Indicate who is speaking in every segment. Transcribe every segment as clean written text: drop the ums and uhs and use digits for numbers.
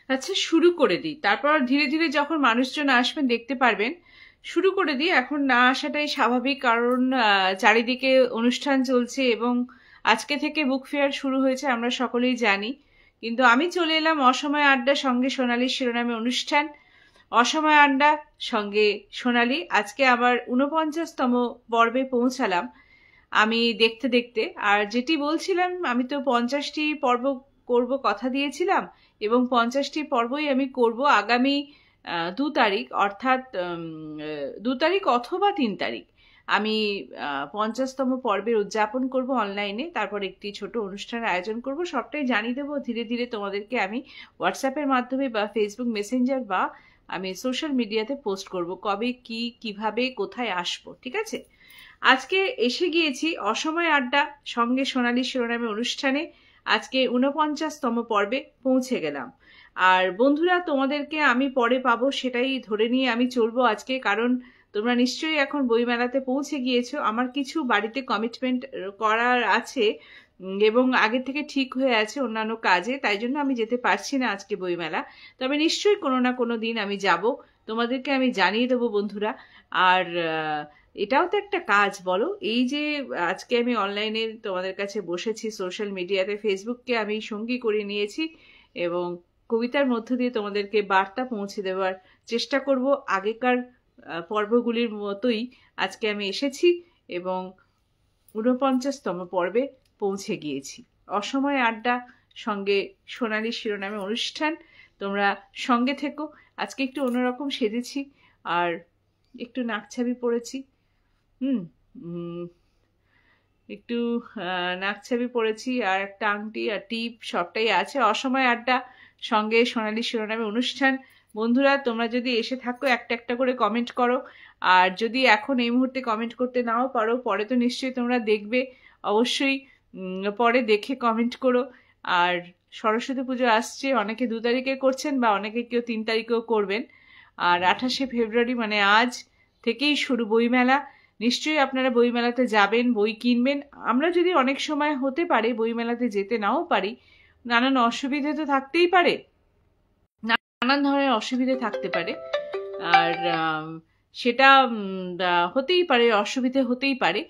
Speaker 1: আচ্ছা, শুরু করে দিই, তারপর ধীরে ধীরে যখন মানুষজন আসবেন দেখতে পারবেন। শুরু করে দিই, এখন না আসাটাই স্বাভাবিক, কারণ চারিদিকে অনুষ্ঠান চলছে এবং আজকে থেকে বুক ফেয়ার শুরু হয়েছে আমরা সকলেই জানি। কিন্তু আমি চলে এলাম অসময় আড্ডা সঙ্গে সোনালী শিরোনামে অনুষ্ঠান। অসময় আড্ডা সঙ্গে সোনালী, আজকে আবার 49তম পর্বে পৌঁছালাম আমি দেখতে দেখতে। আর যেটি বলছিলাম, আমি তো 50টি পর্ব করব কথা দিয়েছিলাম, এবং 50টি পর্বই আমি করব আগামী 2 তারিখ, অর্থাৎ 2 তারিখ অথবা 3 তারিখ আমি 50তম পর্বের উদযাপন করব অনলাইনে। তারপর একটি ছোট অনুষ্ঠানের আয়োজন করব, সবটাই জানিয়ে দেবো ধীরে ধীরে তোমাদেরকে আমি হোয়াটসঅ্যাপের মাধ্যমে বা ফেসবুক মেসেঞ্জার বা আমি সোশ্যাল মিডিয়াতে পোস্ট করব কবে কি কিভাবে কোথায় আসবো, ঠিক আছে? আজকে এসে গিয়েছি অসময় আড্ডা সঙ্গে সোনালী শিরোনামে অনুষ্ঠানে। আজকে 49তম পর্বে পৌঁছে গেলাম। আর বন্ধুরা, তোমাদেরকে আমি পরে পাবো সেটাই ধরে নিয়ে আমি চলবো আজকে, কারণ তোমরা নিশ্চয়ই এখন বইমেলাতে পৌঁছে গিয়েছো। আমার কিছু বাড়িতে কমিটমেন্ট করার আছে এবং আগে থেকে ঠিক হয়ে আছে অন্যান্য কাজে, তাই জন্য আমি যেতে পারছি না আজকে বইমেলা। তবে নিশ্চয়ই কোনো না কোনো দিন আমি যাব, তোমাদেরকে আমি জানিয়ে দেবো বন্ধুরা। আর এটাও তো একটা কাজ, বলো? এই যে আজকে আমি অনলাইনে তোমাদের কাছে বসেছি, সোশ্যাল মিডিয়াতে ফেসবুককে আমি সঙ্গী করে নিয়েছি এবং কবিতার মধ্য দিয়ে তোমাদেরকে বার্তা পৌঁছে দেওয়ার চেষ্টা করব। আগেকার পর্বগুলির মতোই আজকে আমি এসেছি এবং 49তম পর্বে পৌঁছে গিয়েছি। অসময় আড্ডা সঙ্গে সোনালী শিরোনামে অনুষ্ঠান, তোমরা সঙ্গে থেকো। আজকে একটু অন্যরকম সেজেছি আর একটু নাকছাবি পরেছি। একটু নাকছাবি পরেছি আর একটা আংটি আর টিপ সবটাই আছে। অসময় আড্ডা সঙ্গে সোনালী শিরোনামে অনুষ্ঠান। বন্ধুরা, তোমরা যদি এসে থাকো একটা একটা করে কমেন্ট করো, আর যদি এখন এই মুহূর্তে কমেন্ট করতে নাও পারো, পরে তো নিশ্চয়ই তোমরা দেখবে, অবশ্যই পরে দেখে কমেন্ট করো। আর সরস্বতী পুজো আসছে, অনেকে 2 তারিখে করছেন বা অনেকে কেউ 3 তারিখেও করবেন। আর 28শে ফেব্রুয়ারি মানে আজ থেকেই শুরু বইমেলা। নিশ্চয়ই আপনারা বইমেলাতে যাবেন, বই কিনবেন। আমরা যদি অনেক সময় হতে পারে বইমেলাতে যেতে নাও পারি, নানান অসুবিধে তো থাকতেই পারে, নানান ধরনের অসুবিধে থাকতে পারে। আর সেটা হতেই পারে, অসুবিধে হতেই পারে,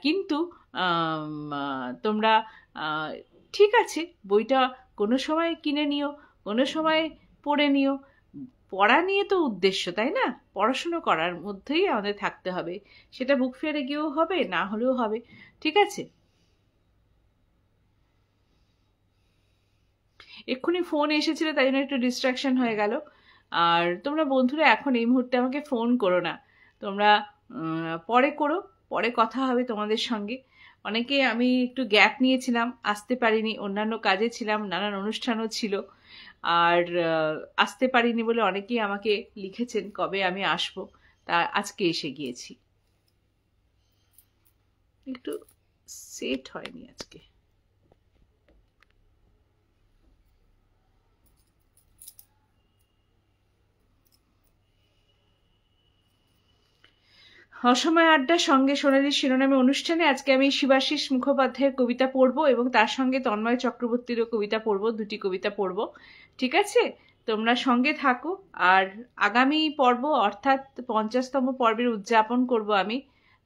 Speaker 1: কিন্তু তোমরা ঠিক আছে বইটা কোনো সময় কিনে নিও, কোনো সময় পড়ে নিও। পড়া নিয়ে তো উদ্দেশ্য, তাই না? পড়াশুনো করার মধ্যেই আমাদের থাকতে হবে, সেটা বুক ফেয়ারে গিয়েও হবে, না হলেও হবে, ঠিক আছে? এক্ষুনি ফোন এসেছিল, তাই জন্য একটু ডিস্ট্রাকশন হয়ে গেল। আর তোমরা বন্ধুরা এখন এই মুহূর্তে আমাকে ফোন করো না, তোমরা পরে করো, পরে কথা হবে তোমাদের সঙ্গে। অনেকে, আমি একটু গ্যাপ নিয়েছিলাম, আসতে পারিনি, অন্যান্য কাজে ছিলাম, নানান অনুষ্ঠানও ছিল। আর আসতে পারিনি বলে অনেকেই আমাকে লিখেছেন কবে আমি আসবো, তা আজকে এসে গিয়েছি। একটু সেট হয়নি আজকে। অসময় আড্ডা সঙ্গে সোনালী শিরোনামে অনুষ্ঠানে আজকে আমি শিবাশিস মুখোপাধ্যায়ের কবিতা পড়বো এবং তার সঙ্গে তন্ময় চক্রবর্তীরও কবিতা পড়বো, 2টি কবিতা পড়বো, ঠিক আছে? তোমরা সঙ্গে থাকো। আর আগামী পর্ব অর্থাৎ 50তম পর্বের উদযাপন করব আমি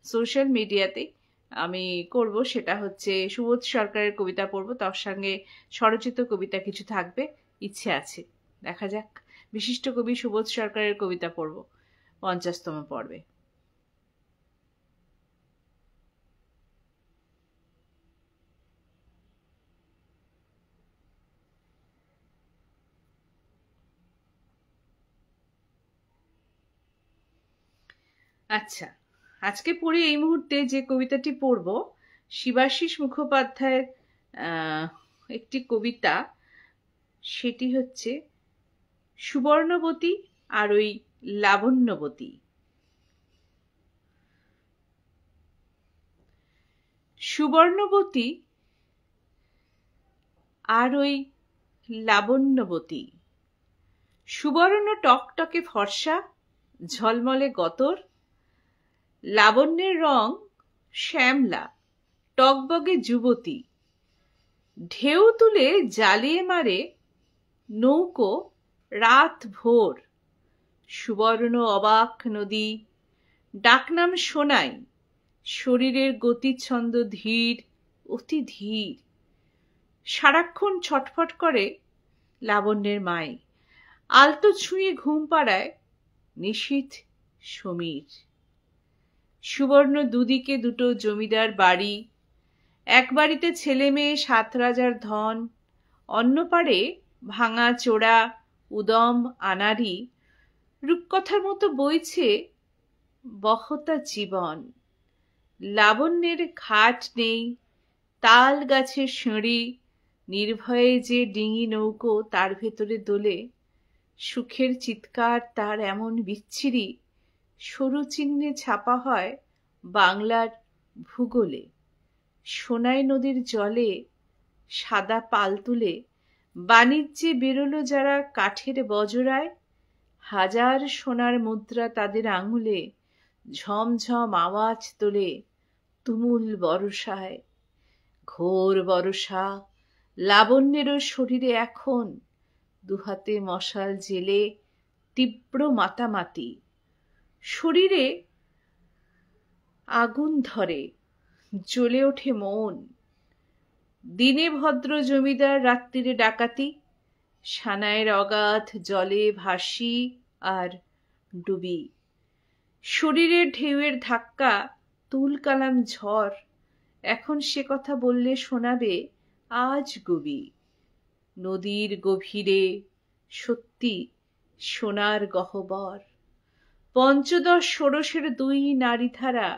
Speaker 1: সোশ্যাল মিডিয়াতে। আমি করব সেটা হচ্ছে সুবোধ সরকারের কবিতা পড়বো, তার সঙ্গে স্বরচিত কবিতা কিছু থাকবে, ইচ্ছে আছে, দেখা যাক। বিশিষ্ট কবি সুবোধ সরকারের কবিতা পড়বো 50তম পর্বে। আচ্ছা, আজকে পড়ি এই মুহূর্তে যে কবিতাটি পড়ব, শিবাশিস মুখোপাধ্যায়ের একটি কবিতা, সেটি হচ্ছে সুবর্ণবতী আর ওই লাবণ্যবতী। সুবর্ণবতী আর ওই লাবণ্যবতী, সুবর্ণ টকটকে ফর্সা, ঝলমলে গতর, লাবণ্যের রং শ্যামলা, টকবগে যুবতী, ঢেউ তুলে জ্বালিয়ে মারে নৌকো রাত ভোর সুবর্ণ অবাক নদী, ডাকনাম শোনাই, শরীরের গতিছন্দ ধীর, অতি ধীর। সারাক্ষণ ছটফট করে লাবণ্যের মাই, আলতো ছুঁয়ে ঘুম পাড়ায় নিশীথ সমীর। সুবর্ণ দুদিকে দুটো জমিদার বাড়ি, এক বাড়িতে ছেলে মেয়ে 7 রাজার ধন, অন্য পারে ভাঙা চোরা উদম আনাড়ি, রূপকথার মতো বইছে বহতা জীবন। লাবণ্যের ঘাট নেই, তাল গাছের সিঁড়ি, নির্ভয়ে যে ডিঙি নৌকো তার ভেতরে দোলে, সুখের চিৎকার তার এমন বিচ্ছিরি, সরু চিহ্নে ছাপা হয় বাংলার ভূগোলে। সোনাই নদীর জলে সাদা পাল তুলে বাণিজ্যে বেরোলো যারা কাঠের বজরায়, হাজার সোনার মুদ্রা তাদের আঙুলে, ঝমঝম আওয়াজ তোলে তুমুল বরষায়। ঘোর বরষা, লাবণ্যেরও শরীরে এখন, দুহাতে মশাল জেলে তীব্র মাতামাতি। শরীরে আগুন ধরে, জ্বলে ওঠে মন। দিনে ভদ্র জমিদার, রাত্রিরে ডাকাতি, সানাইয়ের অগাধ জলে ভাসি আর ডুবি। শরীরের ঢেউয়ের ধাক্কা, তুল কালাম ঝড়, এখন সে কথা বললে শোনাবে আজ গবি। নদীর গভীরে সত্যি সোনার গহ্বর, 15 ষোড়শের 2 নারীধারা,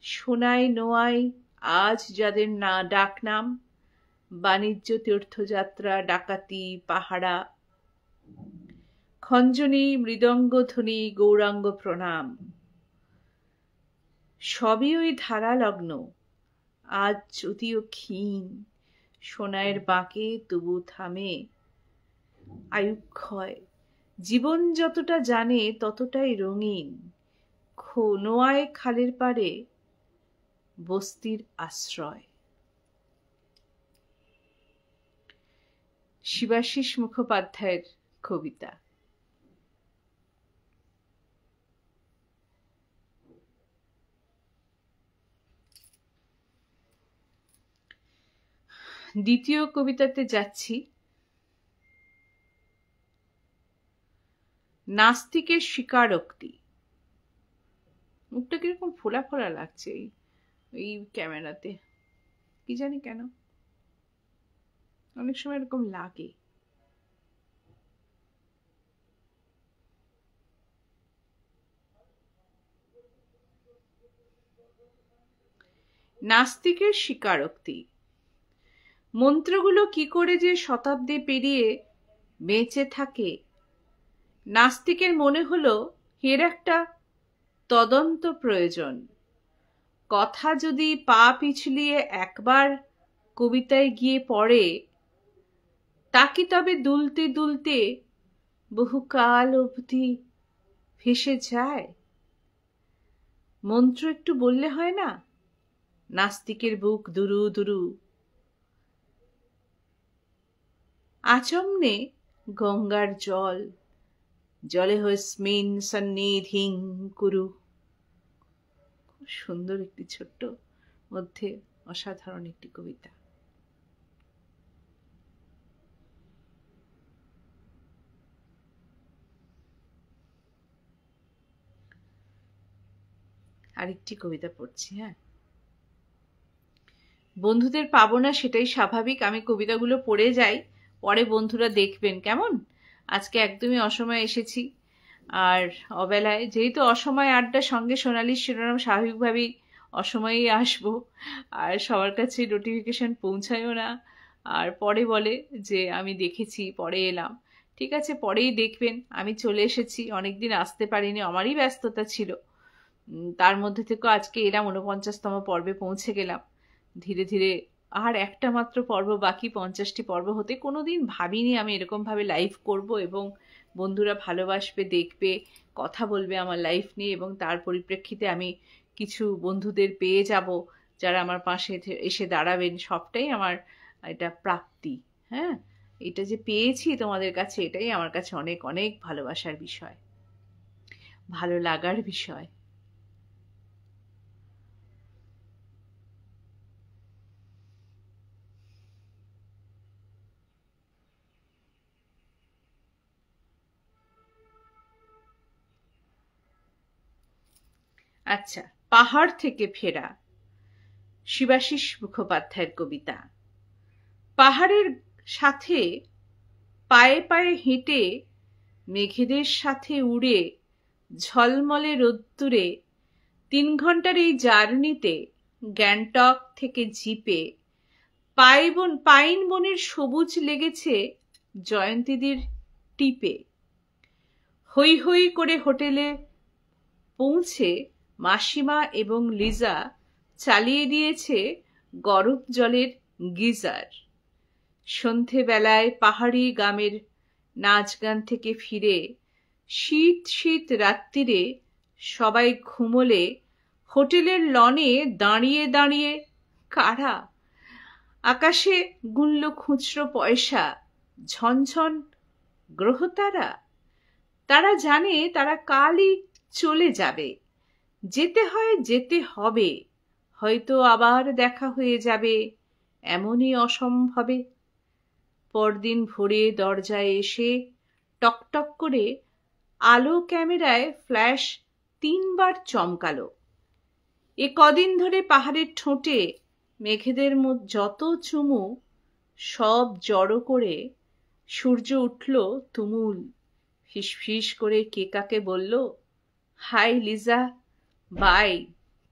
Speaker 1: সোনাই নোয়াই আজ যাদের না ডাক নাম, বাণিজ্য তীর্থযাত্রা ডাকাতি পাহারা, খঞ্জনী মৃদঙ্গধ্বনি গৌরাঙ্গ প্রণাম, সবই ওই ধারালগ্ন। আজ যদিও ক্ষীণ সোনাইয়ের বাঁকে, তবু থামে আয়ুক্ষয়। জীবন যতটা জানে ততটাই রঙিন, নোয়ায় খালের পারে বস্তির আশ্রয়। শিবাশিস মুখোপাধ্যায়ের কবিতা। দ্বিতীয় কবিতাতে যাচ্ছি। নাস্তিকের স্বীকারোক্তি। মুখটা কিরকম ফোলা ফোলা লাগছে এই ক্যামেরাতে, কি জানি কেন, অনেক সময় এরকম লাগে। নাস্তিকের স্বীকারোক্তি। মন্ত্রগুলো কি করে যে শতাব্দী পেরিয়ে বেঁচে থাকে, নাস্তিকের মনে হলো এর একটা তদন্ত প্রয়োজন। কথা যদি পা পিছলিয়ে একবার কবিতায় গিয়ে পড়ে, তা কি তবে দুলতে দুলতে বহুকাল অবধি ভেসে যায়? মন্ত্র একটু বললে হয় না? নাস্তিকের বুক দুরু দুরু। আচমনে গঙ্গার জল, জলে হস্মিন সন্নিধিং কুরু। খুব সুন্দর একটি ছোট্ট মধ্যে অসাধারণ একটি কবিতা। আরেকটি কবিতা পড়ছি। হ্যাঁ, বন্ধুদের পাবো না সেটাই স্বাভাবিক। আমি কবিতাগুলো পড়ে যাই, পরে বন্ধুরা দেখবেন কেমন। আজকে একদমই অসময়ে এসেছি, আর অবেলায়, যেহেতু অসময় আড্ডা সঙ্গে সোনালির শিরোনাম, স্বাভাবিকভাবেই অসময়েই আসবো। আর সবার কাছে নোটিফিকেশন পৌঁছায়ও না, আর পরে বলে যে আমি দেখেছি পরে এলাম। ঠিক আছে, পরেই দেখবেন। আমি চলে এসেছি, অনেকদিন আসতে পারিনি, আমারই ব্যস্ততা ছিল। তার মধ্যে থেকে আজকে এলাম, 49তম পর্বে পৌঁছে গেলাম। ধীরে ধীরে আর একটা মাত্র পর্ব বাকি, 50টি পর্ব হতে। কোনোদিন ভাবিনি আমি এরকম ভাবে লাইভ করব এবং বন্ধুরা ভালোবাসবে, দেখবে, কথা বলবে আমার লাইফ নিয়ে, এবং তার পরিপ্রেক্ষিতে আমি কিছু বন্ধুদের পেয়ে যাব যারা আমার পাশে এসে দাঁড়াবেন। সবটাই আমার এটা প্রাপ্তি। হ্যাঁ, এটা যে পেয়েছি তোমাদের কাছে, এটাই আমার কাছে অনেক অনেক ভালোবাসার বিষয়, ভালো লাগার বিষয়। আচ্ছা, পাহাড় থেকে ফেরা, শিবাশিস মুখোপাধ্যায়ের কবিতা। পাহাড়ের সাথে পায়ে পায়ে হেঁটে, মেঘেদের সাথে উড়ে, ঝলমলে রোদ্দুরে 3 ঘন্টার এই জার্নিতে গ্যাংটক থেকে জিপে পাইন বনের সবুজ লেগেছে জয়ন্তীদির টিপে। হৈ হৈ করে হোটেলে পৌঁছে মাসিমা এবং লিজা চালিয়ে দিয়েছে গরম জলের গিজার। সন্ধেবেলায় পাহাড়ি গ্রামের নাচ গান থেকে ফিরে শীত শীত রাত্রিরে সবাই ঘুমোলে হোটেলের লনে দাঁড়িয়ে দাঁড়িয়ে কারা আকাশে গুনল খুচরো পয়সা, ঝনঝন গ্রহতারা। তারা জানে তারা কালই চলে যাবে, যেতে হয় যেতে হবে, হয়তো আবার দেখা হয়ে যাবে এমনই অসম্ভবে। পরদিন ভোরে দরজায় এসে টকটক করে আলো ক্যামেরায় ফ্ল্যাশ 3 বার চমকালো। এ কদিন ধরে পাহাড়ের ঠোঁটে মেঘেদের যত চুমু সব জড়ো করে সূর্য উঠল তুমুল। ফিসফিস করে কে কাকে বলল, হাই লিজা, বাই,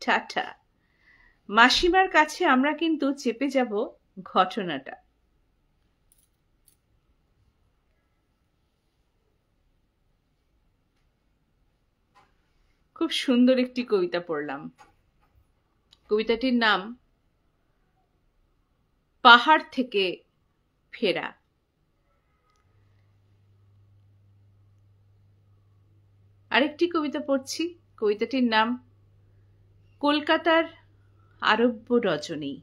Speaker 1: টাটা। মাসিমার কাছে আমরা কিন্তু চেপে যাব ঘটনাটা। খুব সুন্দর একটি কবিতা পড়লাম। কবিতাটির নাম পাহাড় থেকে ফেরা। আরেকটি কবিতা পড়ছি, কবিতাটির নাম কলকাতার আরব্য রজনী।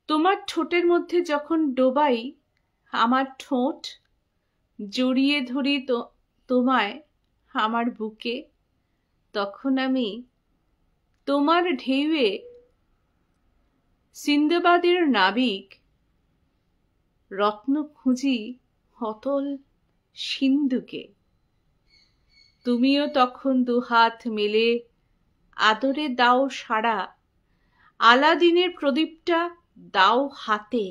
Speaker 1: তোমার ঠোঁটের মধ্যে যখন ডোবাই আমার ঠোঁট, জড়িয়ে ধরি তোমায় আমার বুকে, তখন আমি তোমার ঢেউয়ে সিন্দাবাদের নাবিক, রত্ন খুঁজি অতল সিন্ধুকে। তুমিও তখন দুহাত মেলে আদরে দাও সাড়া, আলাদিনের প্রদীপটা দাও হাতে।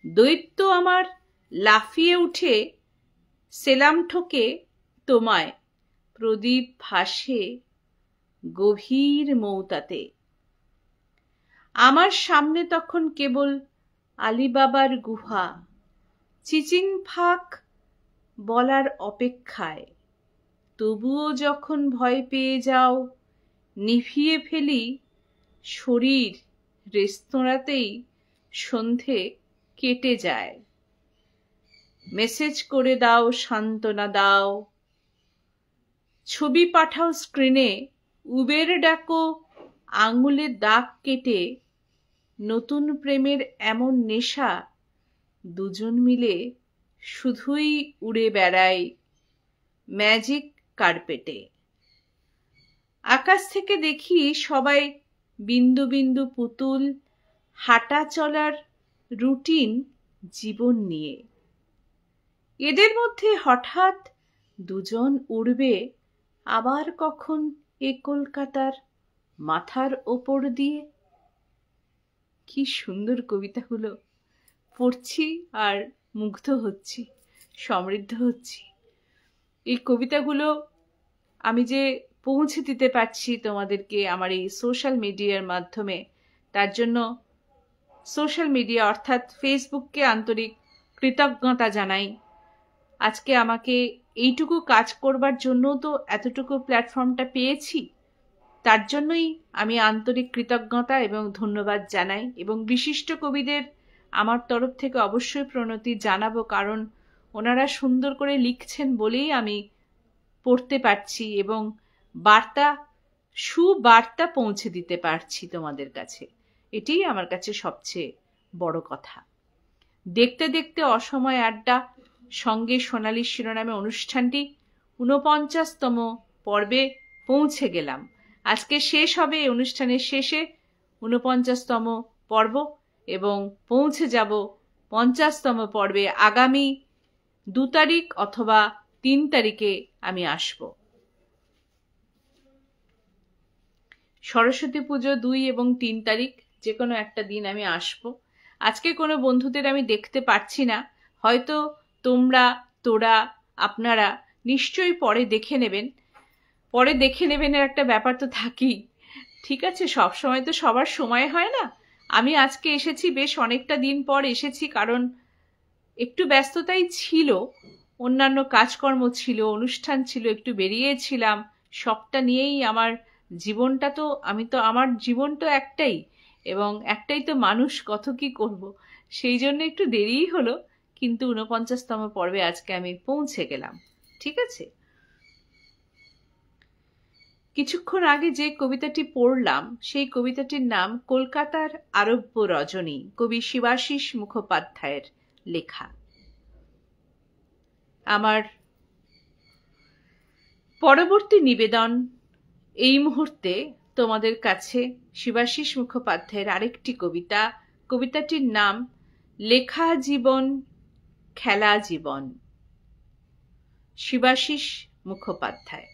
Speaker 1: দৈত্য আমার লাফিয়ে উঠে সেলাম ঠোকে তোমায়, প্রদীপ ভাসে গভীর মৌতাতে। আমার সামনে তখন কেবল আলিবাবার গুহা, চিচিং ফাঁক বলার অপেক্ষায়। তবুও যখন ভয় পেয়ে যাও নিভিয়ে ফেলি শরীর, রেস্তোরাঁতেই সন্ধে কেটে যায়। মেসেজ করে দাও, সান্ত্বনা দাও, ছবি পাঠাও স্ক্রিনে, উবের ডাকো আঙুলে দাগ কেটে। নতুন প্রেমের এমন নেশা, দুজন মিলে শুধুই উড়ে বেড়াই ম্যাজিক কার্পেটে। আকাশ থেকে দেখি সবাই বিন্দু বিন্দু পুতুল, হাঁটা চলার রুটিন জীবন নিয়ে। এদের মধ্যে হঠাৎ দুজন উড়বে আবার কখন এ কলকাতার মাথার ওপর দিয়ে। কি সুন্দর কবিতাগুলো পড়ছি আর মুগ্ধ হচ্ছি, সমৃদ্ধ হচ্ছি। এই কবিতাগুলো আমি যে পৌঁছে দিতে পারছি তোমাদেরকে আমার এই সোশ্যাল মিডিয়ার মাধ্যমে, তার জন্য সোশ্যাল মিডিয়া অর্থাৎ ফেসবুককে আন্তরিক কৃতজ্ঞতা জানাই। আজকে আমাকে এইটুকু কাজ করবার জন্য তো এতটুকু প্ল্যাটফর্মটা পেয়েছি, তার জন্যই আমি আন্তরিক কৃতজ্ঞতা এবং ধন্যবাদ জানাই, এবং বিশিষ্ট কবিদের আমার তরফ থেকে অবশ্যই প্রণতি জানাবো, কারণ ওনারা সুন্দর করে লিখছেন বলেই আমি পড়তে পারছি এবং সুবার্তা পৌঁছে দিতে পারছি তোমাদের কাছে। এটাই আমার কাছে সবচেয়ে বড় কথা। দেখতে দেখতে অসময় আড্ডা সঙ্গে সোনালী শিরোনামে অনুষ্ঠানটি ৪৯তম পর্বে পৌঁছে গেলাম। আজকে শেষ হবে অনুষ্ঠানের শেষে ৪৯তম পর্ব, এবং পৌঁছে যাব ৫০তম পর্বে আগামী ২ তারিখ অথবা ৩ তারিখে আমি আসব। সরস্বতী পুজো ২ এবং ৩ তারিখ যে কোনো একটা দিন আমি আসব। আজকে কোনো বন্ধুদের আমি দেখতে পাচ্ছি না, হয়তো আপনারা নিশ্চয়ই পরে দেখে নেবেন এর একটা ব্যাপার তো থাকেই। ঠিক আছে, সব সময় তো সবার সময় হয় না। আমি আজকে এসেছি, বেশ অনেকটা দিন পর এসেছি, কারণ একটু ব্যস্ততাই ছিল, অন্যান্য কাজকর্ম ছিল, অনুষ্ঠান ছিল, একটু বেরিয়েছিলাম। সবটা নিয়েই আমার জীবন তো একটাই, এবং একটাই তো মানুষ, কত কি করব, সেই জন্য একটু দেরিই হলো, কিন্তু ৪৯তম পর্বে আজকে আমি পৌঁছে গেলাম। ঠিক আছে, কিছুক্ষণ আগে যে কবিতাটি পড়লাম সেই কবিতাটির নাম কলকাতার আরব্য রজনী, কবি শিবাশিস মুখোপাধ্যায়ের লেখা। আমার পরবর্তী নিবেদন এই মুহূর্তে তোমাদের কাছে শিবাশিস মুখোপাধ্যায়ের আরেকটি কবিতাটির নাম লেখা জীবন খেলা জীবন, শিবাশিস মুখোপাধ্যায়।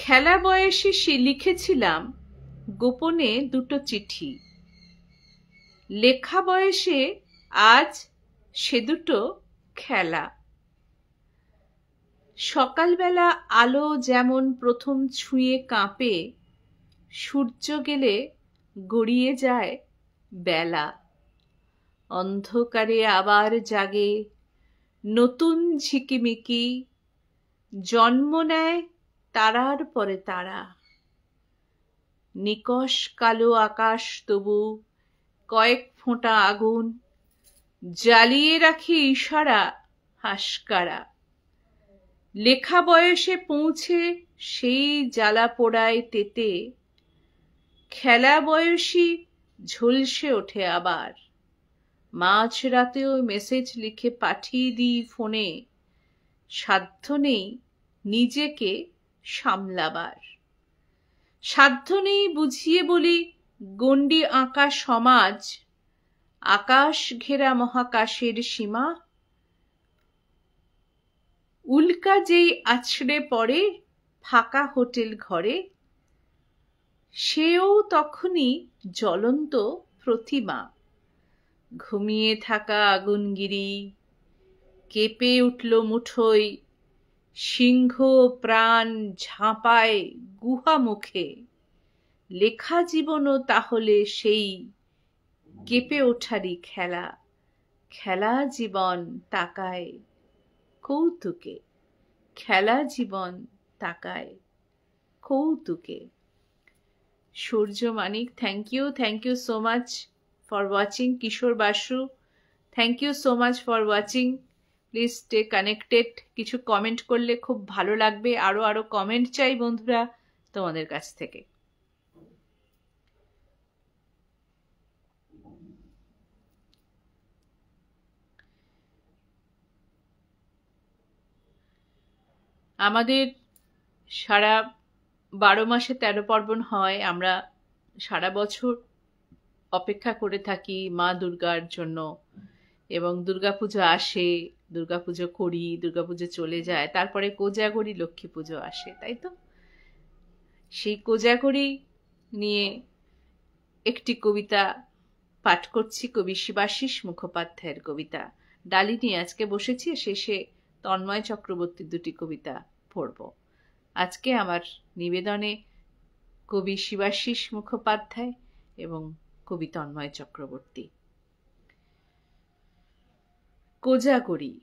Speaker 1: খেলা বয়সে লিখেছিলাম গোপনে ২টো চিঠি, লেখা বয়সে আজ সে ২টো খেলা। সকালবেলা আলো যেমন প্রথম ছুঁয়ে কাঁপে, সূর্য গেলে গড়িয়ে যায় বেলা। অন্ধকারে আবার জাগে নতুন ঝিকিমিকি, জন্ম নেয় তারার পরে তারা। নিকষ কালো আকাশ তবু কয়েক ফোঁটা আগুন, জ্বালিয়ে রাখে ইশারা হাসকারা। লেখা বয়সে পৌঁছে সেই জ্বালা পোড়ায় তেতে, খেলা বয়সী ঝলসে ওঠে আবার। মাঝ রাতেও মেসেজ লিখে পাঠিয়ে দিই ফোনে, সাধ্য নেই নিজেকে সামলাবার। সাধ্য নেই বুঝিয়ে বলি গণ্ডি আঁকা সমাজ, আকাশ ঘেরা মহাকাশের সীমা। উল্কা যেই আছড়ে পড়ে ফাঁকা হোটেল ঘরে, সেও তখনই জ্বলন্ত প্রতিমা। ঘুমিয়ে থাকা আগুনগিরি কেঁপে উঠল মুঠোয়, সিংহ প্রাণ ঝাঁপায় গুহা মুখে। লেখা জীবনও তাহলে সেই কেঁপে ওঠারই খেলা। খেলা জীবন তাকায় কৌতুকে, খেলা জীবন তাকায় কৌতুকে। Surya Manik, thank you so much for watching. Kishore Basu, thank you so much for watching. Please stay connected. কিছু কমেন্ট করলে খুব ভালো লাগবে, আরো কমেন্ট চাই বন্ধুরা তোমাদের কাছ থেকে। আমাদের সারা 12 মাসে 13 পার্বণ হয়, আমরা সারা বছর অপেক্ষা করে থাকি মা দুর্গার জন্য, এবং দুর্গাপুজো আসে, দুর্গাপুজো করি, দুর্গাপুজো চলে যায়, তারপরে কোজাগরি লক্ষ্মী পুজো আসে, তাই তো? সেই কোজাগরি নিয়ে একটি কবিতা পাঠ করছি, কবি শিবাশিস মুখোপাধ্যায়ের কবিতা ডালি নিয়ে আজকে বসেছি। শেষে তন্ময় চক্রবর্তীর 2টি কবিতা পড়ব। আজকে আমার নিবেদনে কবি শিবাশিস মুখোপাধ্যায় এবং কবি তন্ময় চক্রবর্তী। কোজাগরি।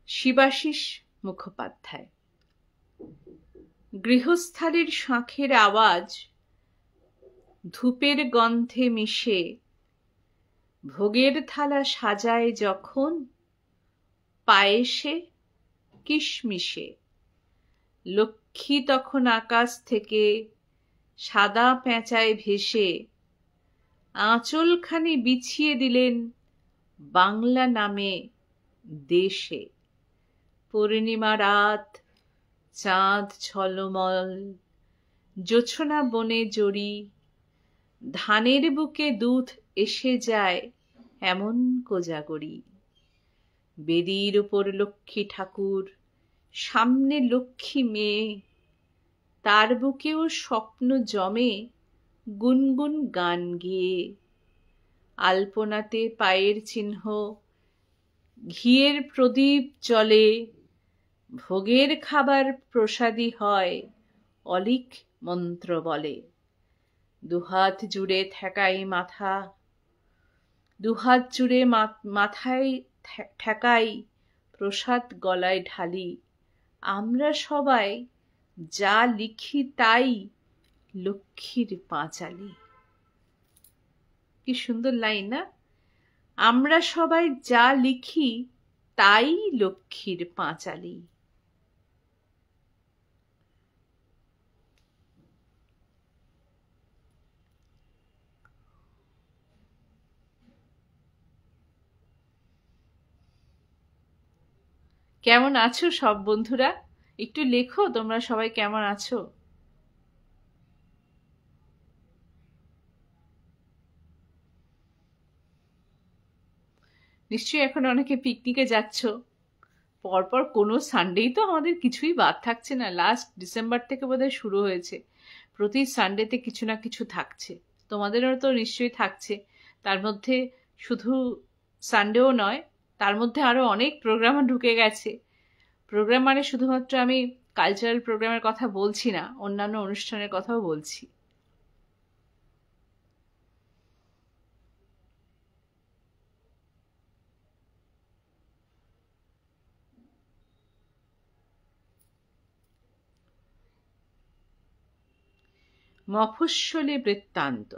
Speaker 1: শিবাশিস মুখোপাধ্যায়। গৃহস্থালির শাঁখের আওয়াজ ধূপের গন্ধে মিশে ভোগের থালা সাজায় যখন পায়েসে কিশমিশে, লক্ষ্মী তখন আকাশ থেকে সাদা পেঁচায় ভেসে আঁচলখানি বিছিয়ে দিলেন বাংলা নামে দেশে। পূর্ণিমা রাত, চাঁদ ঝলমল, জোছনা বনে জড়ি, ধানের বুকে দুধ এসে যায় এমন কোজাগরি। বেদির উপর লক্ষ্মী ঠাকুর, সামনে লক্ষ্মী মেয়ে, তার বুকেও স্বপ্ন জমে গুনগুন গান গেয়ে। আলপনাতে পায়ের চিহ্ন, ঘিয়ের প্রদীপ জ্বলে, ভোগের খাবার প্রসাদী হয় অলিক মন্ত্র বলে। দুহাত জুড়ে ঠেকাই মাথা, দুহাত জুড়ে মাথায় ঠেকাই প্রসাদ গলায় ঢালি। আমরা সবাই যা লিখি তাই লক্ষ্মীর পাঁচালি। কি সুন্দর লাইন না? আমরা সবাই যা লিখি তাই লক্ষ্মীর পাঁচালি। কেমন আছো সব বন্ধুরা? একটু লেখো তোমরা সবাই কেমন আছো। নিশ্চয়ই এখন অনেকে পিকনিকে যাচ্ছ। পরপর কোনো সানডেই তো আমাদের কিছুই বাদ থাকছে না। লাস্ট ডিসেম্বর থেকে বোধহয় শুরু হয়েছে, প্রতি সানডেতে কিছু না কিছু থাকছে। তোমাদেরও তো নিশ্চয়ই থাকছে। তার মধ্যে শুধু সানডেও নয়, তার মধ্যে আরো অনেক প্রোগ্রামও ঢুকে গেছে। প্রোগ্রাম মানে শুধুমাত্র আমি কালচারাল প্রোগ্রামের কথা বলছি না, অন্যান্য অনুষ্ঠানের কথাও বলছি। মফস্বলী বৃত্তান্ত।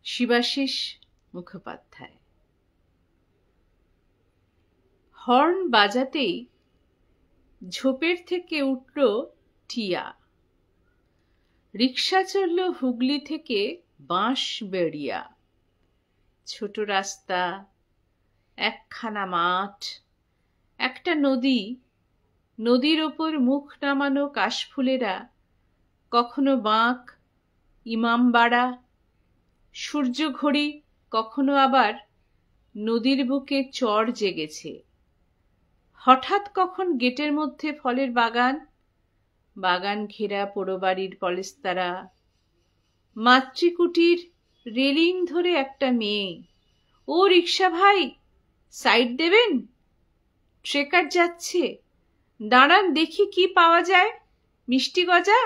Speaker 1: শিবাশিস মুখোপাধ্যায়। হর্ন বাজাতেই ঝোপের থেকে উঠল টিয়া। রিক্সা চলল হুগলি থেকে বাঁশবেড়িয়া। ছোট রাস্তা, একখানা মাঠ, একটা নদী, নদীর ওপর মুখ নামানো কাশফুলেরা, কখনো বাঁক, ইমামবাড়া, সূর্যঘড়ি, কখনো আবার নদীর বুকে চড় জেগেছে। হঠাৎ কখন গেটের মধ্যে ফলের বাগান, বাগান ঘেরা পোড়োবাড়ির পলেস্তারা, মাতৃকুটির রেলিং ধরে একটা মেয়ে। ও রিক্সা ভাই, সাইড দেবেন, ট্রেকার যাচ্ছে, দাঁড়ান দেখি কি পাওয়া যায়। মিষ্টি গজা,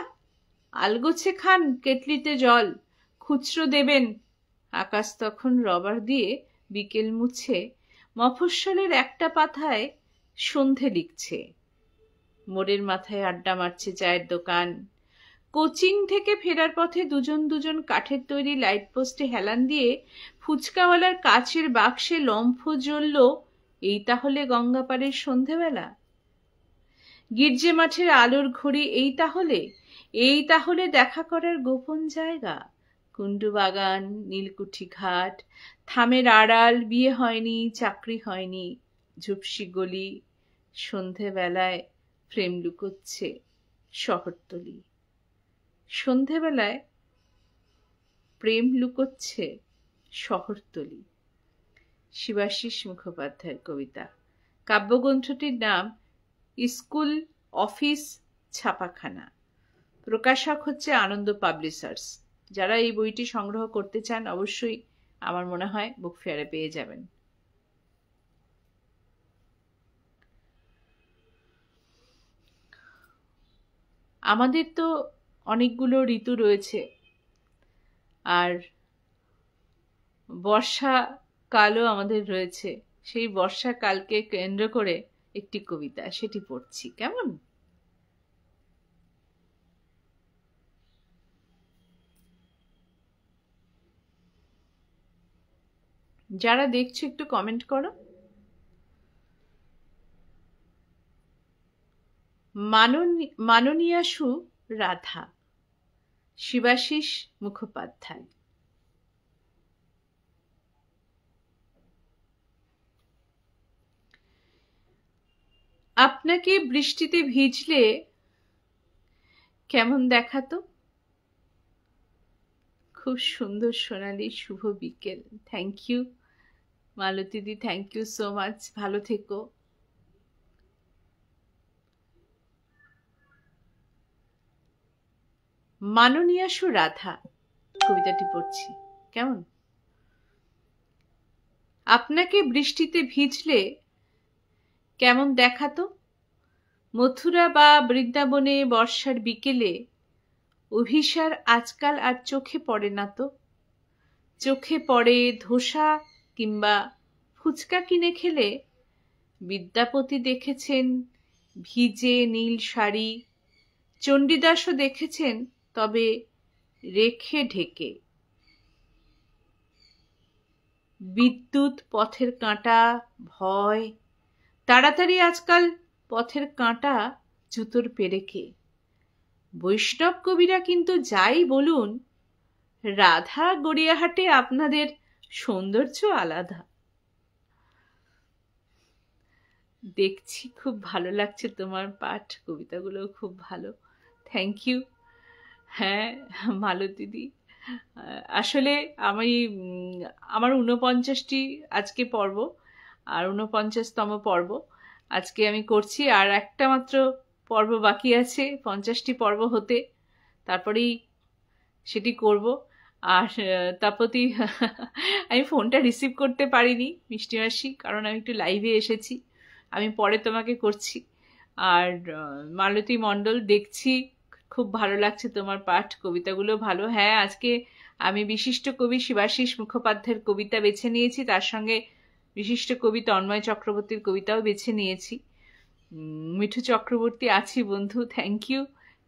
Speaker 1: আলগোছে খান, কেটলিতে জল, খুচরো দেবেন। আকাশ তখন রবার দিয়ে বিকেল মুছে মফস্বলের একটা পাতায় সন্ধে লিখছে। মোড়ের মাথায় আড্ডা মারছে চায়ের দোকান। কোচিং থেকে ফেরার পথে দুজন দুজন কাঠের তৈরি লাইট পোস্টে হেলান দিয়ে ফুচকাওয়ালার কাচের বাক্সে লম্ফ জ্বলল। এই তাহলে গঙ্গাপাড়ের সন্ধেবেলা। গির্জে মাঠের আলোর ঘড়ি, এই তাহলে দেখা করার গোপন জায়গা। কুন্ডু বাগান, নীলকুঠি ঘাট, থামের আড়াল, বিয়ে হয়নি, চাকরি হয়নি, ঝুপসি গলি, সন্ধেবেলায় প্রেম লুকোচ্ছে শহরতলি। সন্ধেবেলায় প্রেম লুকোচ্ছে শহরতলি। শিবাশিস মুখোপাধ্যায়ের কবিতা। কাব্যগ্রন্থটির নাম স্কুল অফিস ছাপাখানা। প্রকাশক হচ্ছে আনন্দ পাবলিশার্স। যারা এই বইটি সংগ্রহ করতে চান অবশ্যই আমার মনে হয় বুক ফেয়ারে পেয়ে যাবেন। আমাদের তো অনেকগুলো ঋতু রয়েছে, আর বর্ষাকালও আমাদের রয়েছে। সেই বর্ষাকালকে কেন্দ্র করে একটি কবিতা, সেটি পড়ছি। কেমন? যারা দেখছো একটু কমেন্ট করো। মাননীয়াসু রাধা, শিবাশিস মুখোপাধ্যায়। আপনাকে বৃষ্টিতে ভিজলে কেমন দেখাতো? খুব সুন্দর সোনালি শুভ বিকেল। থ্যাংক ইউ মালতীদি, থ্যাংক ইউ সো মাচ, ভালো থেকো। মাননীয়াসু রাধা কবিতাটি পড়ছি। কেমন? আপনাকে বৃষ্টিতে ভিজলে কেমন দেখাতো? মথুরা বা বৃন্দাবনে বর্ষার বিকেলে অভিসার আজকাল আর চোখে পড়ে না তো। চোখে পড়ে ধোসা কিংবা ফুচকা কিনে খেলে। বিদ্যাপতি দেখেছেন ভিজে নীল শাড়ি, চণ্ডীদাসও দেখেছেন তবে রেখে ঢেকে। বিদ্যুৎ, পথের কাঁটা, ভয়, তাড়াতাড়ি আজকাল পথের কাঁটা জুতোর পেরেকে। বৈষ্ণব কবিরা কিন্তু যাই বলুন, রাধা গড়িয়াহাটে আপনাদের সৌন্দর্য আলাদা। দেখছি খুব ভালো লাগছে তোমার পাঠ, কবিতাগুলো খুব ভালো। Thank you. হ্যাঁ মালতীদি, আসলে আমি আমার 49টি আজকে পর্ব, আর 49তম পর্ব আজকে আমি করছি। আর একটা মাত্র পর্ব বাকি আছে 50টি পর্ব হতে, তারপরেই সেটি করব। আর তাপতি আমি ফোনটা রিসিভ করতে পারিনি মিষ্টি মাসি, কারণ আমি একটু লাইভে এসেছি। আমি পরে তোমাকে করছি। আর মালতী মণ্ডল, দেখছি খুব ভালো লাগছে তোমার পাঠ, কবিতাগুলো ভালো। হ্যাঁ, আজকে আমি বিশিষ্ট কবি শিবাশিস মুখোপাধ্যায়ের কবিতা বেছে নিয়েছি, তার সঙ্গে বিশিষ্ট কবি তন্ময় চক্রবর্তীর কবিতাও বেছে নিয়েছি। মিঠু চক্রবর্তী আছি বন্ধু, থ্যাংক ইউ।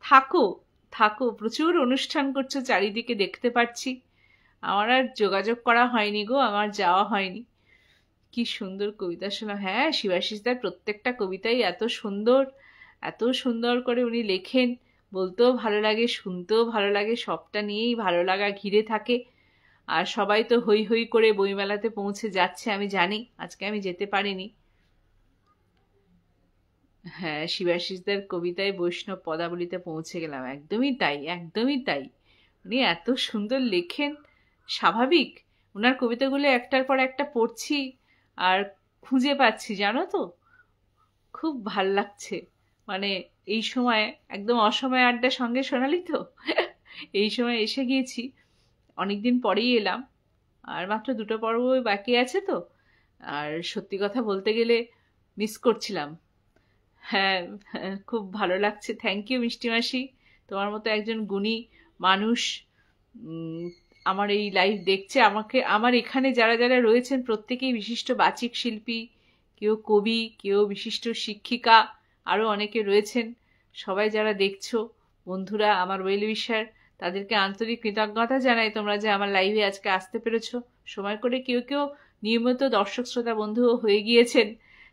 Speaker 1: থাকো থাকো, প্রচুর অনুষ্ঠান করছো চারিদিকে দেখতে পাচ্ছি। আমার আর যোগাযোগ করা হয়নি গো, আমার যাওয়া হয়নি। কি সুন্দর কবিতা শোনা। হ্যাঁ, শিবাশিসদার প্রত্যেকটা কবিতাই এত সুন্দর করে উনি লেখেন, বলতেও ভালো লাগে, শুনতেও ভালো লাগে, সবটা নিয়েই ভালো লাগা ঘিরে থাকে। আর সবাই তো হই হই করে বইমেলাতে পৌঁছে যাচ্ছে, আমি জানি। আজকে আমি যেতে পারিনি। হ্যাঁ, শিবাশিসদার কবিতায় বৈষ্ণব পদাবলিতে পৌঁছে গেলাম। একদমই তাই, একদমই তাই। উনি এত সুন্দর লেখেন, স্বাভাবিক। ওনার কবিতাগুলো একটার পর একটা পড়ছি আর খুঁজে পাচ্ছি, জানো তো, খুব ভাল লাগছে। মানে এই সময় একদম অসময় আড্ডা সঙ্গে শোনালি তো, এই সময় এসে গিয়েছি, অনেকদিন পরেই এলাম। আর মাত্র 2টো পর্ব বাকি আছে তো। আর সত্যি কথা বলতে গেলে মিস করছিলাম। হ্যাঁ, খুব ভালো লাগছে। থ্যাংক ইউ মিষ্টি মাসি, তোমার মতো একজন গুণী মানুষ আমার এই লাইভ দেখছে। আমার এখানে যারা যারা রয়েছেন প্রত্যেকেই বিশিষ্ট বাচিক শিল্পী, কেউ কবি, কেউ বিশিষ্ট শিক্ষিকা, আরও অনেকে রয়েছেন। সবাই যারা দেখছো বন্ধুরা, আমার ওয়েল উইশার, তাদেরকে আন্তরিক কৃতজ্ঞতা জানাই তোমরা যে আমার লাইভে আজকে আসতে পেরেছো সময় করে। কেউ কেউ নিয়মিত দর্শক শ্রোতা বন্ধুও হয়ে গিয়েছেন।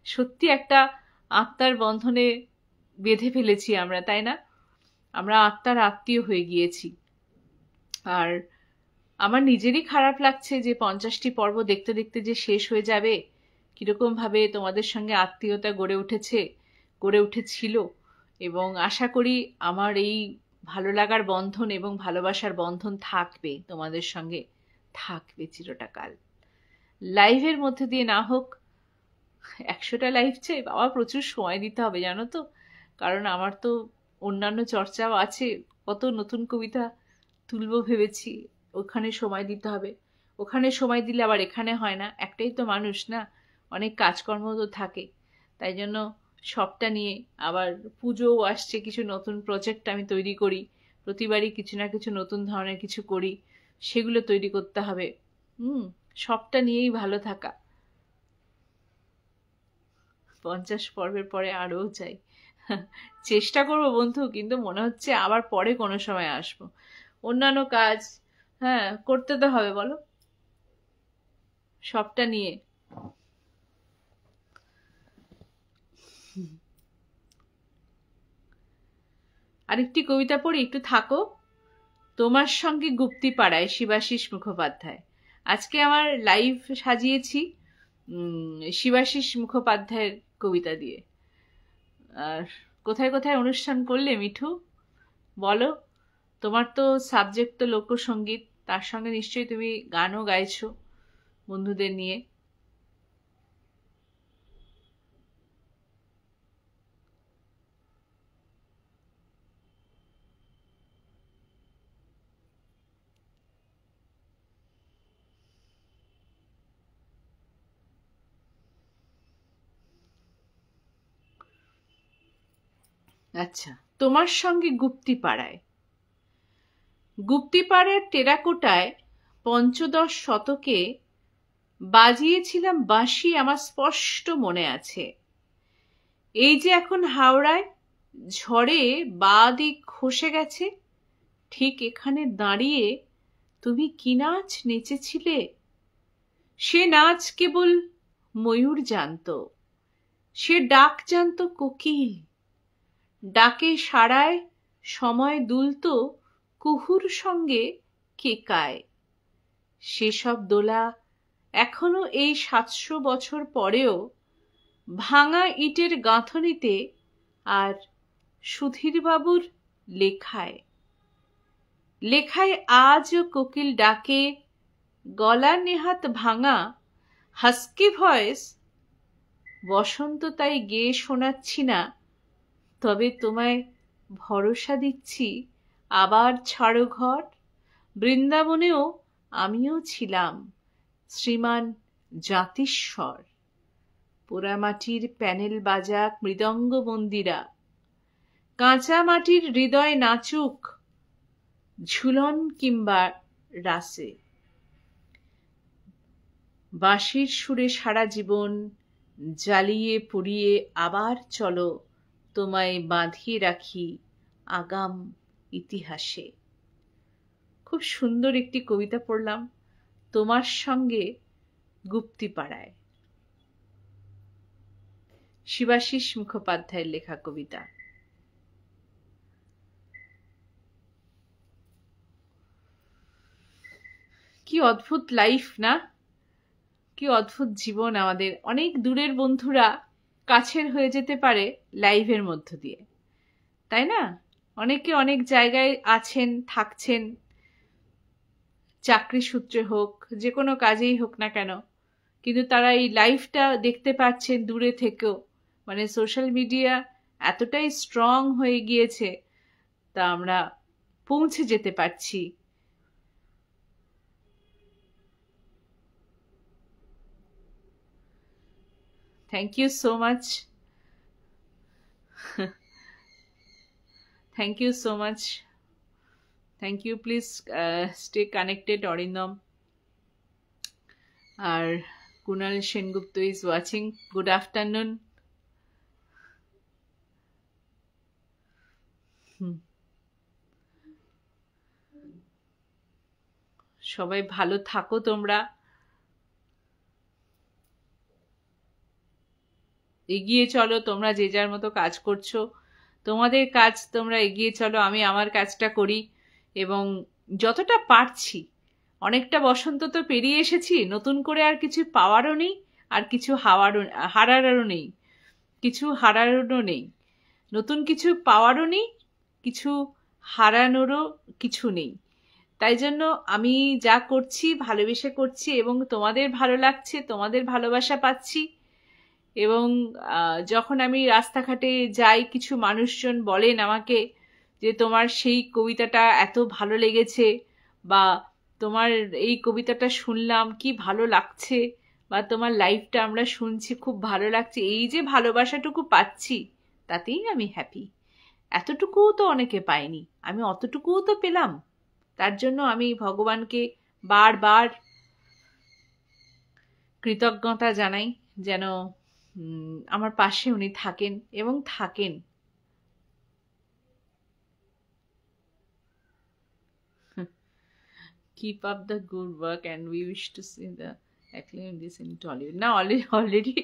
Speaker 1: সত্যি একটা আত্মার বন্ধনে বেঁধে ফেলেছি আমরা, তাই না? আমরা আত্মার আত্মীয় হয়ে গিয়েছি। আর আমার নিজেরই খারাপ লাগছে যে 50টি পর্ব দেখতে দেখতে যে শেষ হয়ে যাবে। কিরকম ভাবে তোমাদের সঙ্গে আত্মীয়তা গড়ে উঠেছিল, এবং আশা করি আমার এই ভালো লাগার বন্ধন এবং ভালোবাসার বন্ধন থাকবে, তোমাদের সঙ্গে থাকবে চিরটাকাল। লাইভের মধ্যে দিয়ে না হোক, 100টা লাইভ চাই বাবা, প্রচুর সময় দিতে হবে জানো তো। কারণ আমার তো অন্যান্য চর্চাও আছে, কত নতুন কবিতা তুলবো ভেবেছি, ওখানে সময় দিতে হবে। ওখানে সময় দিলে আবার এখানে হয় না, একটাই তো মানুষ না, অনেক কাজকর্ম তো থাকে। তাই জন্য সবটা নিয়ে আবার পুজোও আসছে, কিছু নতুন প্রজেক্ট আমি তৈরি করি, প্রতিবারই কিছু না কিছু নতুন ধরনের কিছু করি, সেগুলো তৈরি করতে হবে। সবটা নিয়েই ভালো থাকা। 50 পর্বের পরে আরও চাই। চেষ্টা করব বন্ধু, কিন্তু মনে হচ্ছে আবার পরে কোনো সময় আসবো। অন্যান্য কাজ হ্যাঁ করতে তো হবে, বলো, সবটা নিয়ে। আরেকটি কবিতা পড়ি, একটু থাকো। তোমার সঙ্গে গুপ্তি পাড়ায়, শিবাশিস মুখোপাধ্যায়। আজকে আমার লাইভ সাজিয়েছি শিবাশিস মুখোপাধ্যায়ের কবিতা দিয়ে। আর কোথায় কোথায় অনুষ্ঠান করলে মিঠু, বলো? তোমার তো সাবজেক্ট তো লোকসঙ্গীত, তার সঙ্গে নিশ্চয়ই তুমি গানও গাইছো বন্ধুদের নিয়ে। আচ্ছা, তোমার সঙ্গে গুপ্তি পাড়ায়। গুপ্তিপাড়ার টেরাকোটায় পঞ্চদশ শতকে বাজিয়েছিলাম বাঁশি, আমার স্পষ্ট মনে আছে। এই যে এখন হাওড়ায় ঝড়ে বাঁ দিক খসে গেছে, ঠিক এখানে দাঁড়িয়ে তুমি কি নাচ নেচেছিলে। সে নাচ কেবল ময়ূর জানত, সে ডাক জানত কোকিল। ডাকে সাড়ায় সময় দুলত কুহুর সঙ্গে কেকায়। সেসব দোলা এখনো এই 700 বছর পরেও ভাঙা ইটের গাঁথনিতে আর সুধীরবাবুর লেখায়। লেখায় আজও কোকিল ডাকে, গলা নেহাত ভাঙা, হাস্কি ভয়েস। বসন্ত তাই গেয়ে শোনাচ্ছি না, তবে তোমায় ভরসা দিচ্ছি, আবার ছাড়ো ঘর। বৃন্দাবনেও আমিও ছিলাম শ্রীমান জাতিস্বর। পোড়ামাটির প্যানেল বাজাক মৃদঙ্গ মন্দিরা, কাঁচা মাটির হৃদয় নাচুক ঝুলন কিংবা রাসে। বাঁশির সুরে সারা জীবন জ্বালিয়ে পুড়িয়ে আবার চলো, তোমায় বাঁধিয়ে রাখি আগাম ইতিহাসে। খুব সুন্দর একটি কবিতা পড়লাম, তোমার সঙ্গে গুপ্তি পাড়ায়, শিবাশিস মুখোপাধ্যায়ের লেখা কবিতা। কি অদ্ভুত লাইফ না, কি অদ্ভুত জীবন আমাদের। অনেক দূরের বন্ধুরা কাছের হয়ে যেতে পারে লাইভের মধ্য দিয়ে, তাই না? অনেকে অনেক জায়গায় আছেন, থাকছেন, চাকরি সূত্রে হোক, যে কোনো কাজেই হোক না কেন, কিন্তু তারা এই লাইফটা দেখতে পাচ্ছেন দূরে থেকেও। মানে সোশ্যাল মিডিয়া এতটাই স্ট্রং হয়ে গিয়েছে, তা আমরা পৌঁছে যেতে পারছি। Thank you so much. Thank you so much. Thank you. Please stay connected, Orindam. Our Kunal Sengupta is watching. Good afternoon. সবাই ভালো থাকো তোমরা, এগিয়ে চলো। তোমরা যে যার মতো কাজ করছো, তোমাদের কাজ তোমরা এগিয়ে চলো, আমি আমার কাজটা করি। এবং যতটা পারছি, অনেকটা বসন্ত তো পেরিয়ে এসেছি, নতুন করে আর কিছু পাওয়ারও নেই, আর কিছু হারারও নেই, কিছু হারানোরও নেই, নতুন কিছু পাওয়ারও নেই, কিছু হারানোরও কিছু নেই। তাই জন্য আমি যা করছি ভালোবেসে করছি, এবং তোমাদের ভালো লাগছে, তোমাদের ভালোবাসা পাচ্ছি। এবং যখন আমি রাস্তাঘাটে যাই, কিছু মানুষজন বলেন আমাকে যে তোমার সেই কবিতাটা এত ভালো লেগেছে, বা তোমার এই কবিতাটা শুনলাম কি ভালো লাগছে, বা তোমার লাইফটা আমরা শুনছি খুব ভালো লাগছে, এই যে ভালোবাসাটুকু পাচ্ছি, তাতেই আমি হ্যাপি। এতটুকুও তো অনেকে পায়নি, আমি অতটুকুও তো পেলাম। তার জন্য আমি ভগবানকে বারবার কৃতজ্ঞতা জানাই, যেন আমার পাশে উনি থাকেন এবং থাকেন। Keep up the good work and we wish to see the acclaim this in Tollywood. না অলরেডি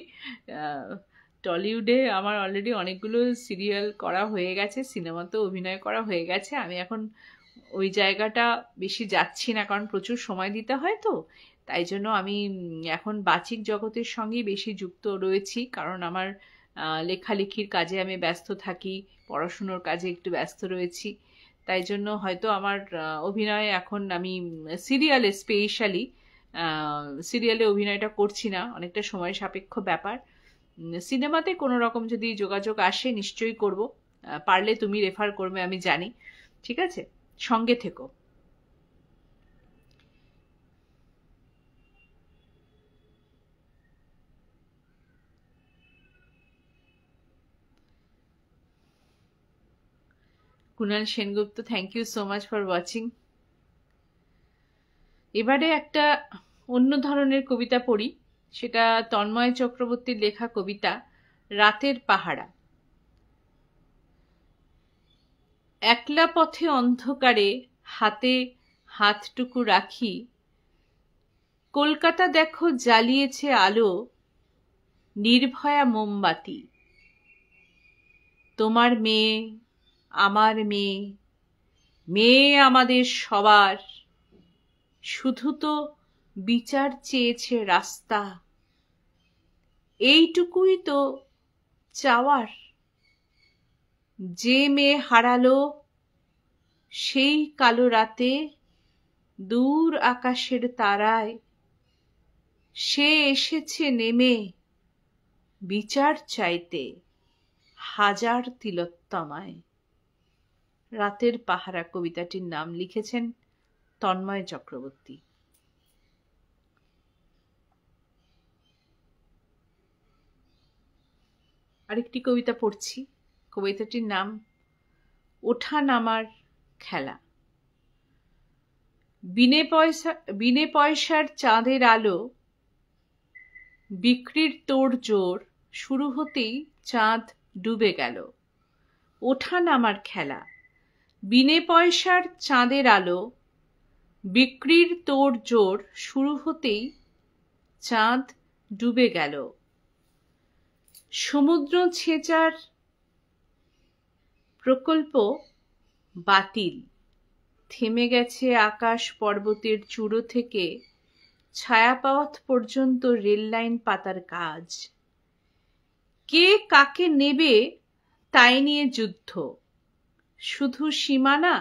Speaker 1: টলিউডে আমার অলরেডি অনেকগুলো সিরিয়াল করা হয়ে গেছে, সিনেমাতেও অভিনয় করা হয়ে গেছে। আমি এখন ওই জায়গাটা বেশি যাচ্ছি না, কারণ প্রচুর সময় দিতে হয় তো। তাই জন্য আমি এখন বাচিক জগতের সঙ্গেই বেশি যুক্ত রয়েছি, কারণ আমার লেখালেখির কাজে আমি ব্যস্ত থাকি, পড়াশুনোর কাজে একটু ব্যস্ত রয়েছি। তাই জন্য হয়তো আমার অভিনয়ে এখন আমি সিরিয়ালে স্পেশালি সিরিয়ালে অভিনয়টা করছি না, অনেকটা সময় সাপেক্ষ ব্যাপার। সিনেমাতে কোনো রকম যদি যোগাযোগ আসে নিশ্চয়ই করব, পারলে তুমি রেফার করবে আমি জানি। ঠিক আছে, সঙ্গে থেকো। Kunal Sengupta, thank you so much for watching. এবারে একটা অন্য ধরনের কবিতা পড়ি, সেটা তন্ময় চক্রবর্তীর লেখা কবিতা রাতের পাহারা। একলা পথে অন্ধকারে হাতে হাতটুকু রাখি, কলকাতা দেখো জ্বালিয়েছে আলো নির্ভয়া মোমবাতি। তোমার মেয়ে, আমার মেয়ে, মেয়ে আমাদের সবার, শুধু তো বিচার চেয়েছে রাস্তা, এইটুকুই তো চাওয়ার। যে মেয়ে হারালো সেই কালো রাতে দূর আকাশের তারায়, সে এসেছে নেমে বিচার চাইতে হাজার তিলোত্তমায়। রাতের পাহারা কবিতাটির নাম লিখেছেন তন্ময় চক্রবর্তী। আরেকটি কবিতা পড়ছি, কবিতাটির নাম ওঠা নামার খেলা। বিনে পয়সার চাঁদের আলো বিক্রির তোড়জোড় শুরু হতেই চাঁদ ডুবে গেল। ওঠা নামার খেলা, বিনে পয়সার চাঁদের আলো বিক্রির তোড়জোড় শুরু হতেই চাঁদ ডুবে গেল। সমুদ্র ছেঁচার প্রকল্প বাতিল, থেমে গেছে আকাশ পর্বতের চূড়ো থেকে ছায়াপথ পর্যন্ত রেল লাইন পাতার কাজ। কে কাকে নেবে তাই নিয়ে যুদ্ধ, শুধু সীমানা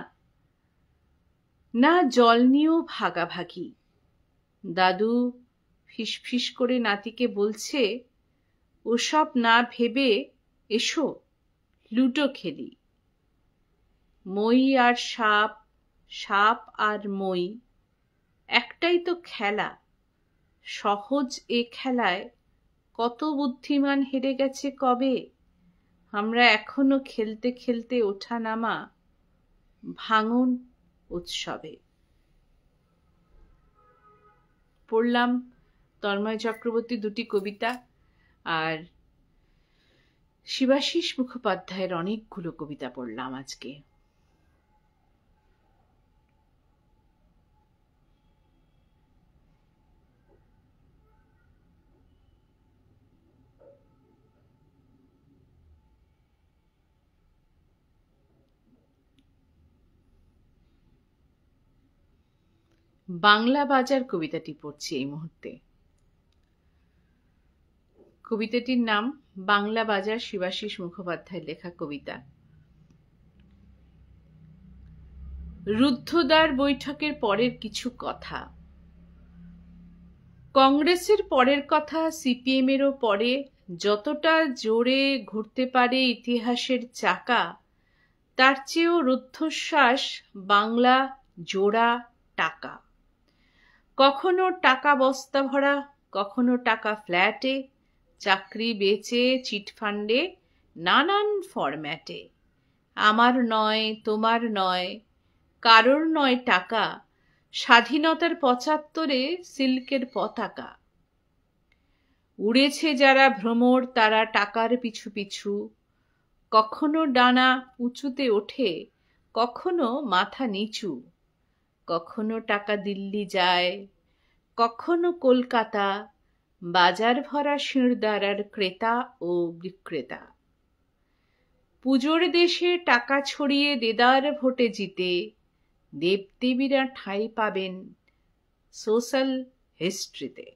Speaker 1: না জল নিয়েও ভাগাভাগি। দাদু ফিসফিস করে নাতিকে বলছে, ওসব না ভেবে এসো লুডো খেলি। মই আর সাপ, সাপ আর মই একটাই তো খেলা, সহজ এ খেলায় কত বুদ্ধিমান হেরে গেছে কবে। আমরা এখনো খেলতে খেলতে ওঠা নামা ভাঙন উৎসবে। পড়লাম তন্ময় চক্রবর্তী দুটি কবিতা, আর শিবাশিস মুখোপাধ্যায়ের অনেকগুলো কবিতা পড়লাম আজকে। বাংলা বাজার কবিতাটি পড়ছি এই মুহূর্তে। কবিতাটির নাম বাংলা বাজার, শিবাশিস মুখোপাধ্যায়ের লেখা কবিতা। রুদ্ধদ্বার বৈঠকের পরের কিছু কথা। কংগ্রেসের পরের কথা সিপিএমেরও পরে, যতটা জোরে ঘুরতে পারে ইতিহাসের চাকা, তার চেয়েও রুদ্ধশ্বাস বাংলা জোড়া টাকা। কখনো টাকা বস্তা ভরা, কখনো টাকা ফ্ল্যাটে, চাকরি বেচে চিটফান্ডে নানান ফরম্যাটে। আমার নয়, তোমার নয়, কারোর নয় টাকা, স্বাধীনতার ৭৫-এ সিল্কের পতাকা। উড়েছে যারা ভ্রমর তারা টাকার পিছু পিছু, কখনো ডানা উঁচুতে ওঠে, কখনো মাথা নিচু, কখনো টাকা দিল্লি যায়, কখনো কলকাতা, বাজার ভরা শিরদাঁড়ার ক্রেতা ও বিক্রেতা। পুজোর দেশে টাকা ছড়িয়ে দেদার ভোটে জিতে দেবদেবীরা ঠাঁই পাবেন সোশ্যাল হিস্ট্রিতে।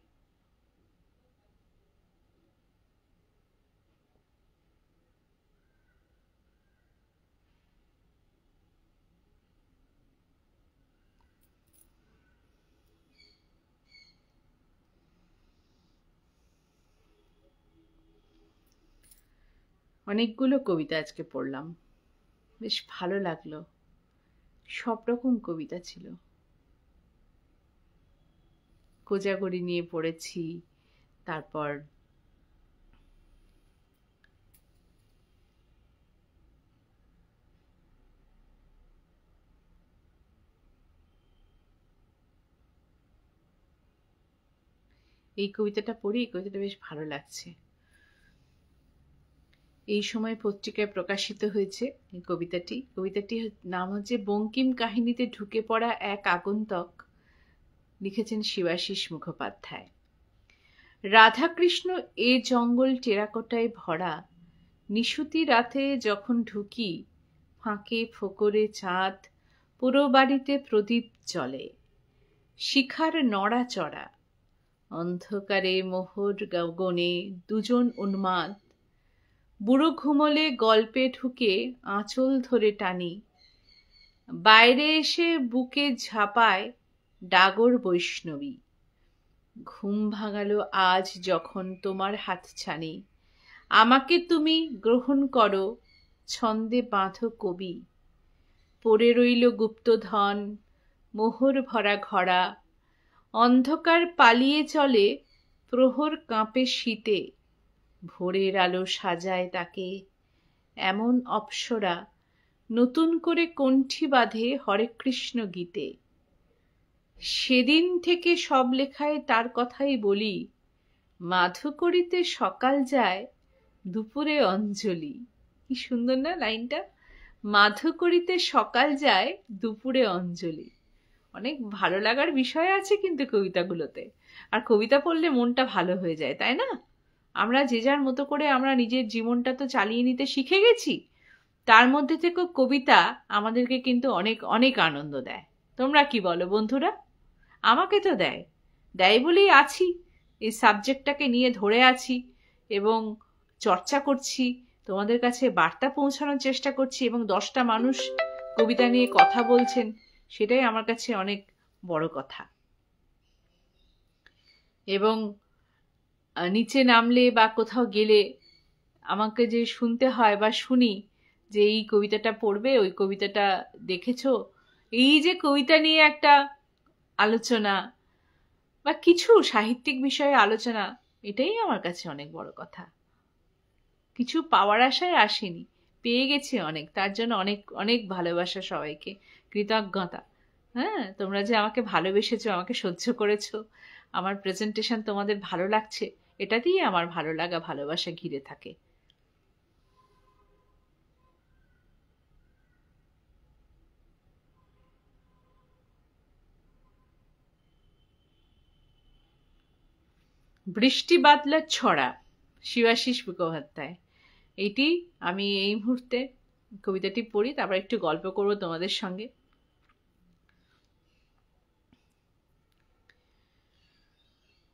Speaker 1: অনেকগুলো কবিতা আজকে পড়লাম, বেশ ভালো লাগলো। সব রকম কবিতা ছিল। কোজাগরি নিয়ে পড়েছি, তারপর এই কবিতাটা পড়ি, এই কবিতাটা বেশ ভালো লাগছে। এই সময় পত্রিকায় প্রকাশিত হয়েছে এই কবিতাটি। কবিতাটির নাম হচ্ছে বঙ্কিম কাহিনীতে ঢুকে পড়া এক আগন্তুক, লিখেছেন শিবাশিস মুখোপাধ্যায়। রাধাকৃষ্ণ এ জঙ্গল টেরাকোটায় ভরা, নিশুতি রাতে যখন ঢুকি, ফাঁকে ফোকরে চাঁদ, পুরো বাড়িতে প্রদীপ জ্বলে, শিখার নড়াচড়া, অন্ধকারে মোহর গগনে দুজন উন্মাদ, বুড়ো ঘুমলে গল্পে ঢুকে আঁচল ধরে টানি, বাইরে এসে বুকে ঝাঁপায় ডাগর বৈষ্ণবী। ঘুম ভাঙালো আজ যখন তোমার হাতছানি, আমাকে তুমি গ্রহণ করো ছন্দে বাঁধো কবি। পড়ে রইল গুপ্তধন মোহর ভরা ঘরা, অন্ধকার পালিয়ে চলে প্রহর কাঁপে শীতে, ভোরের আলো সাজায় তাকে এমন অপ্সরা, নতুন করে কণ্ঠী বাঁধে হরে কৃষ্ণ গীতে। সেদিন থেকে সব লেখায় তার কথাই বলি, মাধু করিতে সকাল যায় দুপুরে অঞ্জলি। কি সুন্দর না লাইনটা? মাধু করিতে সকাল যায় দুপুরে অঞ্জলি। অনেক ভালো লাগার বিষয় আছে কিন্তু কবিতাগুলোতে। আর কবিতা পড়লে মনটা ভালো হয়ে যায়, তাই না? আমরা যে যার মতো করে আমরা নিজের জীবনটা তো চালিয়ে নিতে শিখে গেছি, তার মধ্যে থেকেও কবিতা আমাদেরকে কিন্তু অনেক অনেক আনন্দ দেয়। তোমরা কি বলো বন্ধুরা? আমাকে তো দেয়, দেয় বলেই আছি, এই সাবজেক্টটাকে নিয়ে ধরে আছি এবং চর্চা করছি, তোমাদের কাছে বার্তা পৌঁছানোর চেষ্টা করছি, এবং 10টা মানুষ কবিতা নিয়ে কথা বলছেন, সেটাই আমার কাছে অনেক বড় কথা। এবং নিচে নামলে বা কোথাও গেলে আমাকে যে শুনতে হয় বা শুনি যে এই কবিতাটা পড়বে, ওই কবিতাটা দেখেছো, এই যে কবিতা নিয়ে একটা আলোচনা বা কিছু সাহিত্যিক বিষয়ে আলোচনা, এটাই আমার কাছে অনেক বড় কথা। কিছু পাওয়ার আশায় আসেনি, পেয়ে গেছি অনেক, তার জন্য অনেক অনেক ভালোবাসা সবাইকে, কৃতজ্ঞতা। হ্যাঁ, তোমরা যে আমাকে ভালোবেসেছো, আমাকে সহ্য করেছো, আমার প্রেজেন্টেশন তোমাদের ভালো লাগছে, এটাতেই আমার ভালো লাগা ভালোবাসা ঘিরে থাকে। বৃষ্টি বাদলার ছড়া, শিবাশিস মুখোপাধ্যায়। এইটি আমি এই মুহূর্তে কবিতাটি পড়ি, তারপর একটু গল্প করবো তোমাদের সঙ্গে।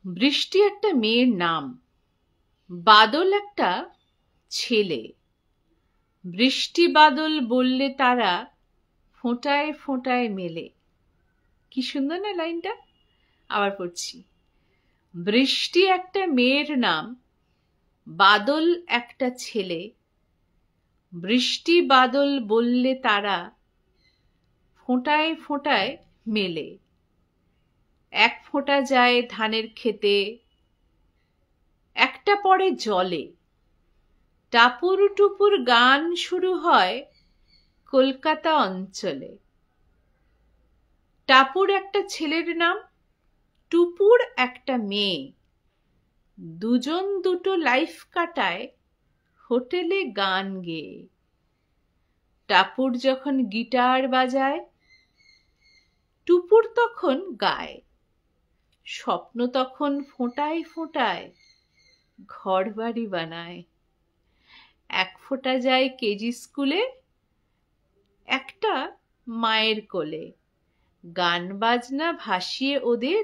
Speaker 1: বৃষ্টি একটা মেয়ের নাম, বাদল একটা ছেলে। বৃষ্টি বাদল বললে তারা ফোঁটায় ফোঁটায় মেলে। কি সুন্দর না লাইনটা? আবার পড়ছি। বৃষ্টি একটা মেয়ের নাম, বাদল একটা ছেলে। বৃষ্টি বাদল বললে তারা ফোঁটায় ফোঁটায় মেলে। এক ফোঁটা যায় ধানের ক্ষেতে, একটা পড়ে জলে। টাপুর টুপুর গান শুরু হয় কলকাতা অঞ্চলে। টাপুর একটা ছেলের নাম, টুপুর একটা মেয়ে। দুজন দুটো লাইফ কাটায় হোটেলে গান গেয়ে। টাপুর যখন গিটার বাজায়, টুপুর তখন গায়। স্বপ্ন তখন ফোঁটায় ফোঁটায় ঘর বাড়ি বানায়। এক ফোঁটা যায় কেজি স্কুলে, একটা মায়ের কোলে। গান বাজনা ভাসিয়ে ওদের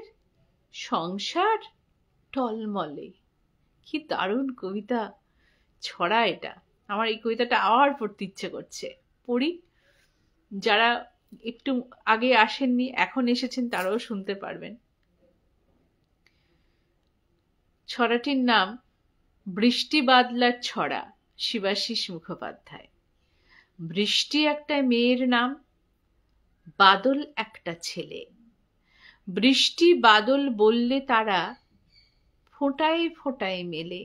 Speaker 1: সংসার টলমলে। কি দারুণ কবিতা ছড়া এটা! আমার এই কবিতাটা আবার পড়তে ইচ্ছে করছে, পড়ি। যারা একটু আগে আসেননি, এখন এসেছেন, তারাও শুনতে পারবেন। ছড়াটির নাম বৃষ্টি বাদলার ছড়া, শিবাশিস মুখোপাধ্যায়। বৃষ্টি একটা মেয়ের নাম, বাদল একটা ছেলে। বৃষ্টি বাদল বললে তারা ফোঁটায় ফোঁটায় মেলে।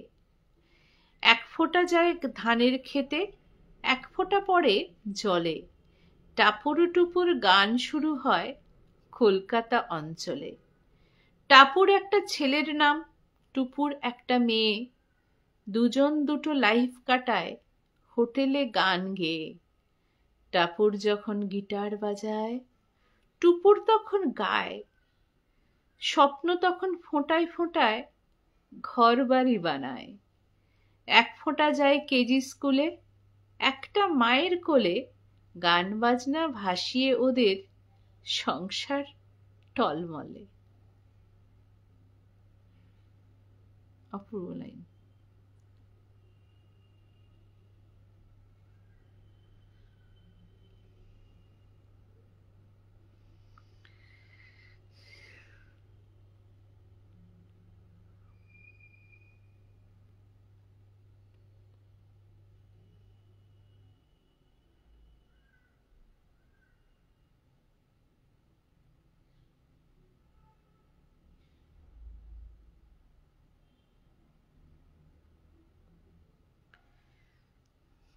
Speaker 1: এক ফোঁটা যায় ধানের ক্ষেতে, এক ফোঁটা পড়ে জলে। টাপুর টুপুর গান শুরু হয় কলকাতা অঞ্চলে। টাপুর একটা ছেলের নাম, টুপুর একটা মেয়ে। দুজন দুটো লাইফ কাটায় হোটেলে গান গেয়ে। টাপুর যখন গিটার বাজায়, টুপুর তখন গায়। স্বপ্ন তখন ফোঁটায় ফোঁটায় ঘর বাড়ি বানায়। এক ফোঁটা যায় কেজি স্কুলে, একটা মায়ের কোলে। গান বাজনা ভাসিয়ে ওদের সংসার টলমলে। অপূর্ব লাইন।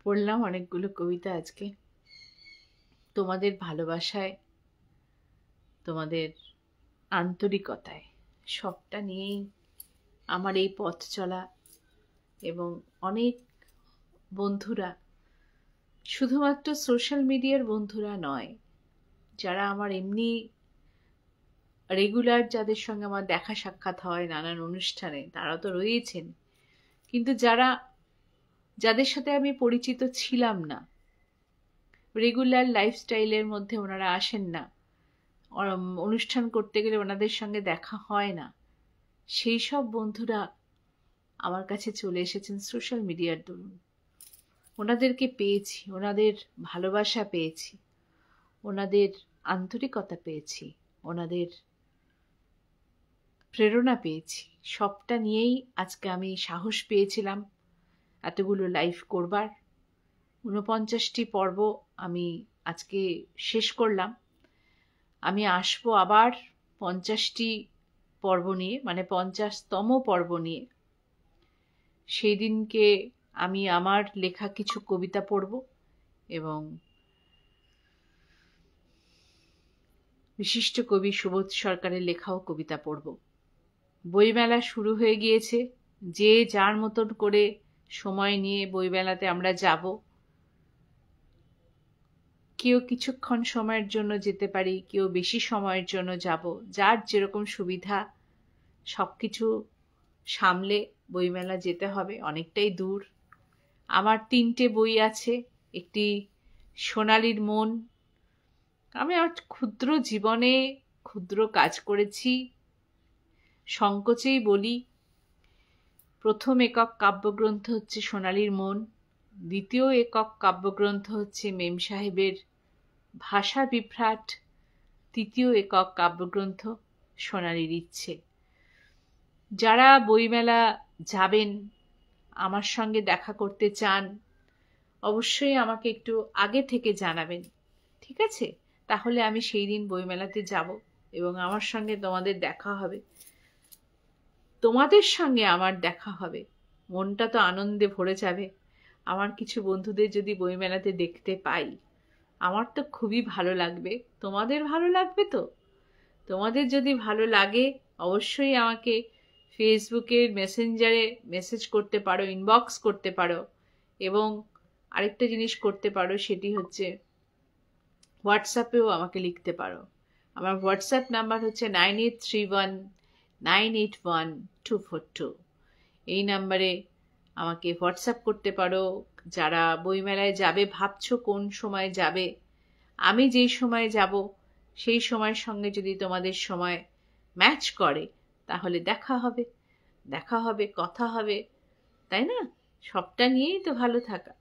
Speaker 1: পড়লাম অনেকগুলো কবিতা আজকে। তোমাদের ভালোবাসায়, তোমাদের আন্তরিকতায়, সবটা নিয়েই আমার এই পথ চলা। এবং অনেক বন্ধুরা, শুধুমাত্র সোশ্যাল মিডিয়ার বন্ধুরা নয়, যারা আমার এমনি রেগুলার, যাদের সঙ্গে আমার দেখা সাক্ষাৎ হয় নানান অনুষ্ঠানে, তারা তো রয়েছেন। কিন্তু যাদের সাথে আমি পরিচিত ছিলাম না, রেগুলার লাইফস্টাইলের মধ্যে ওনারা আসেন না, অনুষ্ঠান করতে গেলে ওনাদের সঙ্গে দেখা হয় না, সেই সব বন্ধুরা আমার কাছে চলে এসেছেন সোশ্যাল মিডিয়ার দরুন। ওনাদেরকে পেয়েছি, ওনাদের ভালোবাসা পেয়েছি, ওনাদের আন্তরিকতা পেয়েছি, ওনাদের প্রেরণা পেয়েছি। সবটা নিয়েই আজকে আমি সাহস পেয়েছিলাম এতগুলো লাইভ করবার। 49টি পর্ব আমি আজকে শেষ করলাম। আমি আসবো আবার 50টি পর্ব নিয়ে, মানে 50তম পর্ব নিয়ে। সেই দিনকে আমি আমার লেখা কিছু কবিতা পড়ব এবং বিশিষ্ট কবি সুবোধ সরকারের লেখাও কবিতা পড়ব। বইমেলা শুরু হয়ে গিয়েছে। যে যার মতন করে সময় নিয়ে বইমেলাতে আমরা যাব। কেউ কিছুক্ষণ সময়ের জন্য যেতে পারি, কেউ বেশি সময়ের জন্য যাব। যার যেরকম সুবিধা, সবকিছু সামলে বইমেলা যেতে হবে। অনেকটাই দূর। আমার 3টে বই আছে। একটি সোনালীর মন। আমি আমার ক্ষুদ্র জীবনে ক্ষুদ্র কাজ করেছি, সংকোচেই বলি। প্রথম একক কাব্যগ্রন্থ হচ্ছে সোনালীর মন। দ্বিতীয় একক কাব্যগ্রন্থ হচ্ছে মেম সাহেবের ভাষা বিভ্রাট। তৃতীয় একক কাব্যগ্রন্থ সোনালীর ইচ্ছে। যারা বইমেলা যাবেন, আমার সঙ্গে দেখা করতে চান, অবশ্যই আমাকে একটু আগে থেকে জানাবেন, ঠিক আছে? তাহলে আমি সেই দিন বইমেলাতে যাব এবং আমার সঙ্গে তোমাদের দেখা হবে। তোমাদের সঙ্গে আমার দেখা হবে, মনটা তো আনন্দে ভরে যাবে। আমার কিছু বন্ধুদের যদি বইমেলাতে দেখতে পাই, আমার তো খুবই ভালো লাগবে। তোমাদের ভালো লাগবে তো? তোমাদের যদি ভালো লাগে, অবশ্যই আমাকে ফেসবুকের মেসেঞ্জারে মেসেজ করতে পারো, ইনবক্স করতে পারো, এবং আরেকটা জিনিস করতে পারো, সেটি হচ্ছে হোয়াটসঅ্যাপেও আমাকে লিখতে পারো। আমার হোয়াটসঅ্যাপ নাম্বার হচ্ছে 9831981242। এই নাম্বারে আমাকে হোয়াটসঅ্যাপ করতে পারো। যারা বইমেলায় যাবে ভাবছো কোন সময় যাবে, আমি যেই সময় যাব সেই সময়ের সঙ্গে যদি তোমাদের সময় ম্যাচ করে তাহলে দেখা হবে, কথা হবে, তাই না? সবটা নিয়েই তো ভালো থাকা।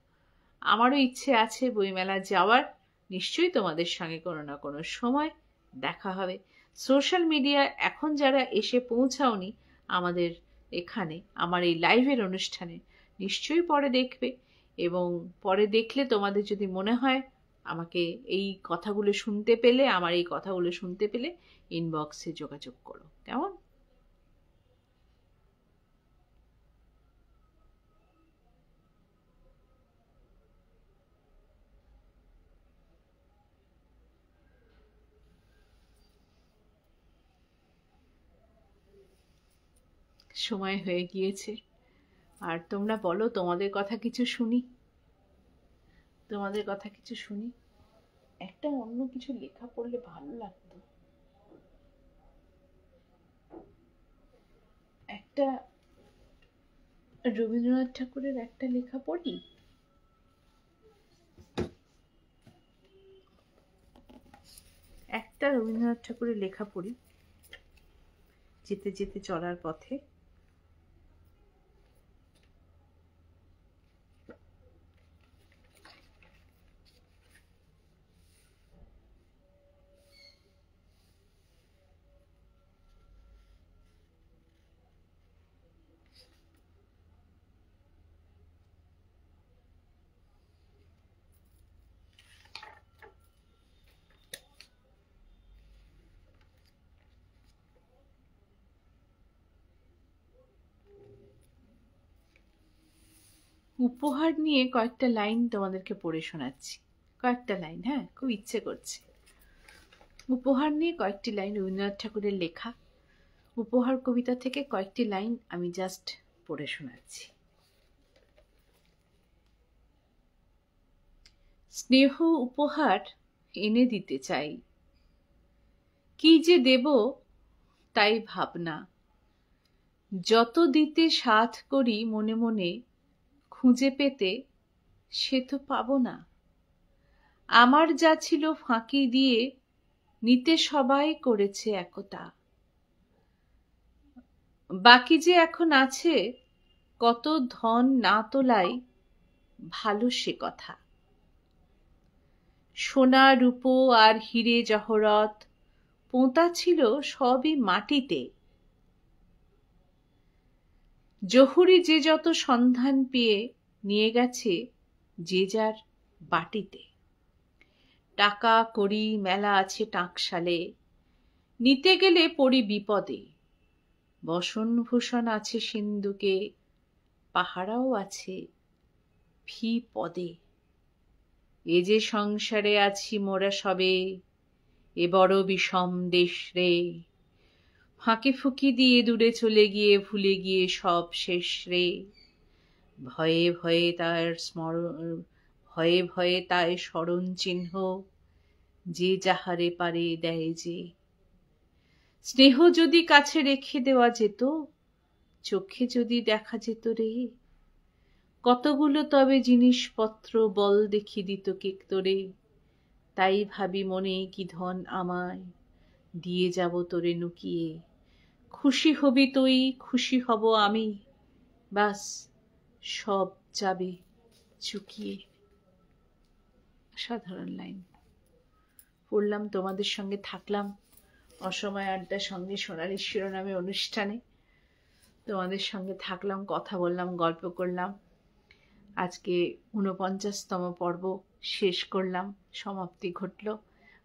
Speaker 1: আমারও ইচ্ছে আছে বইমেলা যাওয়ার, নিশ্চয়ই তোমাদের সঙ্গে কোনো না কোনো সময় দেখা হবে। সোশ্যাল মিডিয়া এখন যারা এসে পৌঁছাওনি আমাদের এখানে, আমার এই লাইভের অনুষ্ঠানে, নিশ্চয়ই পরে দেখবে, এবং পরে দেখলে তোমাদের যদি মনে হয় আমাকে এই কথাগুলো শুনতে পেলে, আমার এই কথাগুলো শুনতে পেলে, ইনবক্সে যোগাযোগ করো, কেমন? সময় হয়ে গিয়েছে, আর তোমরা বলো, তোমাদের কথা কিছু শুনি, তোমাদের কথা কিছু শুনি। একটা অন্য কিছু লেখা পড়লে ভালো লাগতো, একটা রবীন্দ্রনাথ ঠাকুরের একটা লেখা পড়ি। একটা রবীন্দ্রনাথ ঠাকুরের লেখা পড়ি যেতে যেতে চলার পথে। উপহার নিয়ে কয়েকটা লাইন তোমাদেরকে পড়ে শোনাচ্ছি, কয়েকটা লাইন, হ্যাঁ, খুব ইচ্ছে করছে। উপহার নিয়ে কয়েকটি লাইন, রবীন্দ্রনাথ ঠাকুরের লেখা উপহার কবিতা থেকে কয়েকটি লাইন আমি জাস্ট পড়ে শোনাচ্ছি। স্নেহ উপহার এনে দিতে চাই, কি যে দেব তাই ভাবনা, যত দিতে সাধ করি মনে মনে, খুঁজে পেতে সে তো পাবো না। আমার যা ছিল ফাঁকি দিয়ে নিতে সবাই করেছে একতা, বাকি যে এখন আছে কত ধন না তোলাই ভালো সে কথা। সোনা রূপো আর হিরে জহরত পোঁতা ছিল সবই মাটিতে, জহুরি যে যত সন্ধান পেয়ে নিয়ে গেছে যে যার বাটিতে। টাকা কড়ি মেলা আছে টাকশালে, নিতে গেলে পড়ি বিপদে। বসন ভূষণ আছে সিন্ধুকে, পাহারাও আছে ফি পদে। এ যে সংসারে আছি মোরা সবে, এ বড় বিষম দেশ রে। ফাঁকে ফুঁকি দিয়ে দূরে চলে গিয়ে ভুলে গিয়ে সব শেষ রে। ভয়ে ভয়ে তার ভয়ে ভয়ে তাই স্মরণ চিহ্ন, যে যাহারে পারে দেয় যে। স্নেহ যদি কাছে রেখে দেওয়া যেত, চোখে যদি দেখা যেত রে, কতগুলো তবে জিনিসপত্র বল দেখি দিত কে তোরে। তাই ভাবি মনে কি ধন আমায় দিয়ে যাব তোরে নুকিয়ে। খুশি হবি তুই, খুশি হব আমি, বাস সব যাবে চুকিয়ে। সাধারণ লাইন পড়লাম, তোমাদের সঙ্গে থাকলাম অসময় আড্ডা সঙ্গে সোনালী শিরোনামে অনুষ্ঠানে। তোমাদের সঙ্গে থাকলাম, কথা বললাম, গল্প করলাম। আজকে 49তম পর্ব শেষ করলাম, সমাপ্তি ঘটল।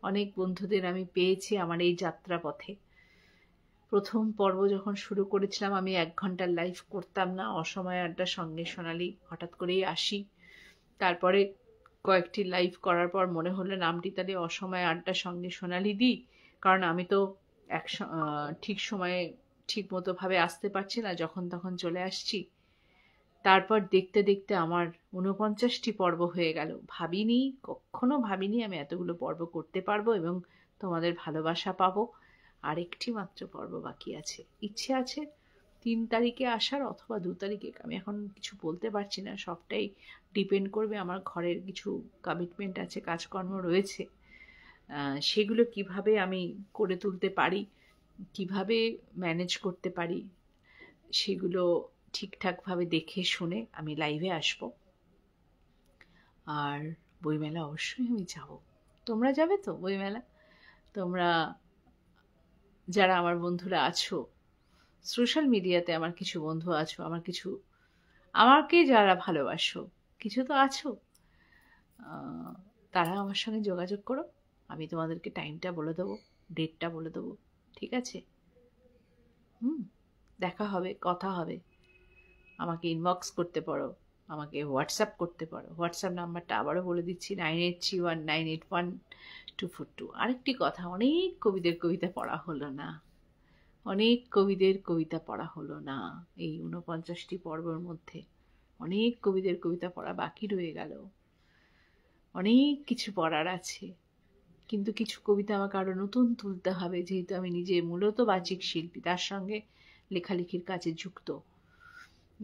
Speaker 1: অনেক বন্ধুদের আমি পেয়েছি আমার এই যাত্রা পথে। প্রথম পর্ব যখন শুরু করেছিলাম আমি 1 ঘন্টার লাইভ করতাম না, অসময় আড্ডা সঙ্গে সোনালী হঠাৎ করেই আসি। তারপরে কয়েকটি লাইভ করার পর মনে হলো নামটি তাহলে অসময় আড্ডা সঙ্গে সোনালী দিই, কারণ আমি তো ঠিক সময়ে ঠিক মতো ভাবে আসতে পারছি না, যখন তখন চলে আসছি। তারপর দেখতে দেখতে আমার ৪৯টি পর্ব হয়ে গেল। কখনো ভাবিনি আমি এতগুলো পর্ব করতে পারবো এবং তোমাদের ভালোবাসা পাবো। আর একটি মাত্র পর্ব বাকি আছে। ইচ্ছে আছে ৩ তারিখে আসার অথবা ২ তারিখে। আমি এখন কিছু বলতে পারছি না, সবটাই ডিপেন্ড করবে। আমার ঘরের কিছু কমিটমেন্ট আছে, কাজকর্ম রয়েছে, সেগুলো কিভাবে আমি করে তুলতে পারি, কিভাবে ম্যানেজ করতে পারি, সেগুলো ঠিকঠাকভাবে দেখে শুনে আমি লাইভে আসব। আর বইমেলা অবশ্যই আমি যাব। তোমরা যাবে তো বইমেলা? তোমরা যারা আমার বন্ধুরা আছো, সোশ্যাল মিডিয়াতে আমার কিছু বন্ধু আছো, আমাকে যারা ভালোবাসো, কিছু তো আছো, তারা আমার সঙ্গে যোগাযোগ করো। আমি তোমাদেরকে টাইমটা বলে দেবো, ডেটটা বলে দেবো, ঠিক আছে? দেখা হবে, কথা হবে। আমাকে ইনবক্স করতে পারো, আমাকে হোয়াটসঅ্যাপ করতে পারো। হোয়াটসঅ্যাপ নাম্বারটা আবারও বলে দিচ্ছি, 9831981242। আরেকটি কথা, অনেক কবিদের কবিতা পড়া হলো না, এই ৪৯টি পর্বের মধ্যে অনেক কবিদের কবিতা পড়া বাকি রয়ে গেল। অনেক কিছু পড়ার আছে, কিন্তু কিছু কবিতা আমাকে আরো নতুন তুলতে হবে, যেহেতু আমি নিজে মূলত বাচিক শিল্পী, তার সঙ্গে লেখালেখির কাজে যুক্ত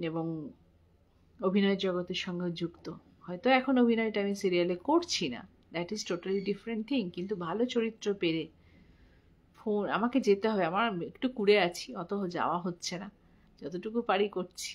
Speaker 1: এবং অভিনয় জগতের সঙ্গে যুক্ত। হয়তো এখন অভিনয়টা আমি সিরিয়ালে করছি না, that is totally different thing, কিন্তু ভালো চরিত্র পেলে আমাকে যেতে হবে। আমার একটু কুড়ে আছি, অত যাওয়া হচ্ছে না, যতটুকু পারি করছি।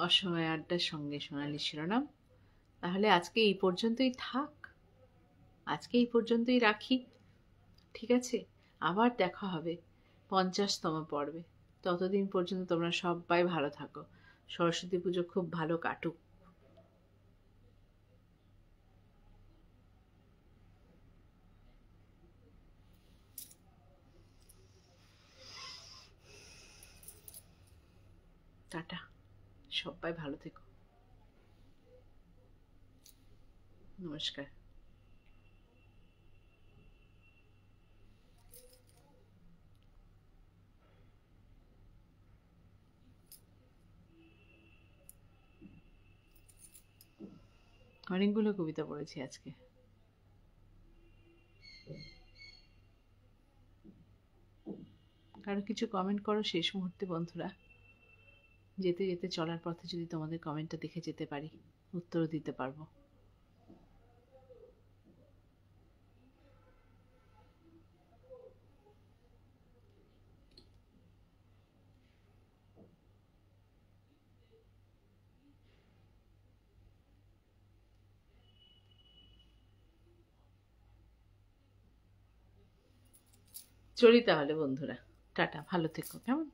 Speaker 1: অসময় আড্ডার সঙ্গে সোনালী শিরোনাম। তাহলে আজকে এই পর্যন্তই থাক, আজকে এই পর্যন্তই রাখি, ঠিক আছে? আবার দেখা হবে ৫০তম পর্বে। ততদিন পর্যন্ত তোমরা সবাই ভালো থাকো। সরস্বতী পুজো খুব ভালো কাটুক। টাটা, সবাই ভালো থেকো। নমস্কার। অনেকগুলো কবিতা পড়েছি আজকে। কারো কিছু কমেন্ট করো শেষ মুহূর্তে বন্ধুরা। যেতে যেতে চলার পথে যদি তোমাদের কমেন্টটা দেখে যেতে পারি, উত্তরও দিতে পারবো। চলি তাহলে বন্ধুরা, টাটা, ভালো থেকো, কেমন?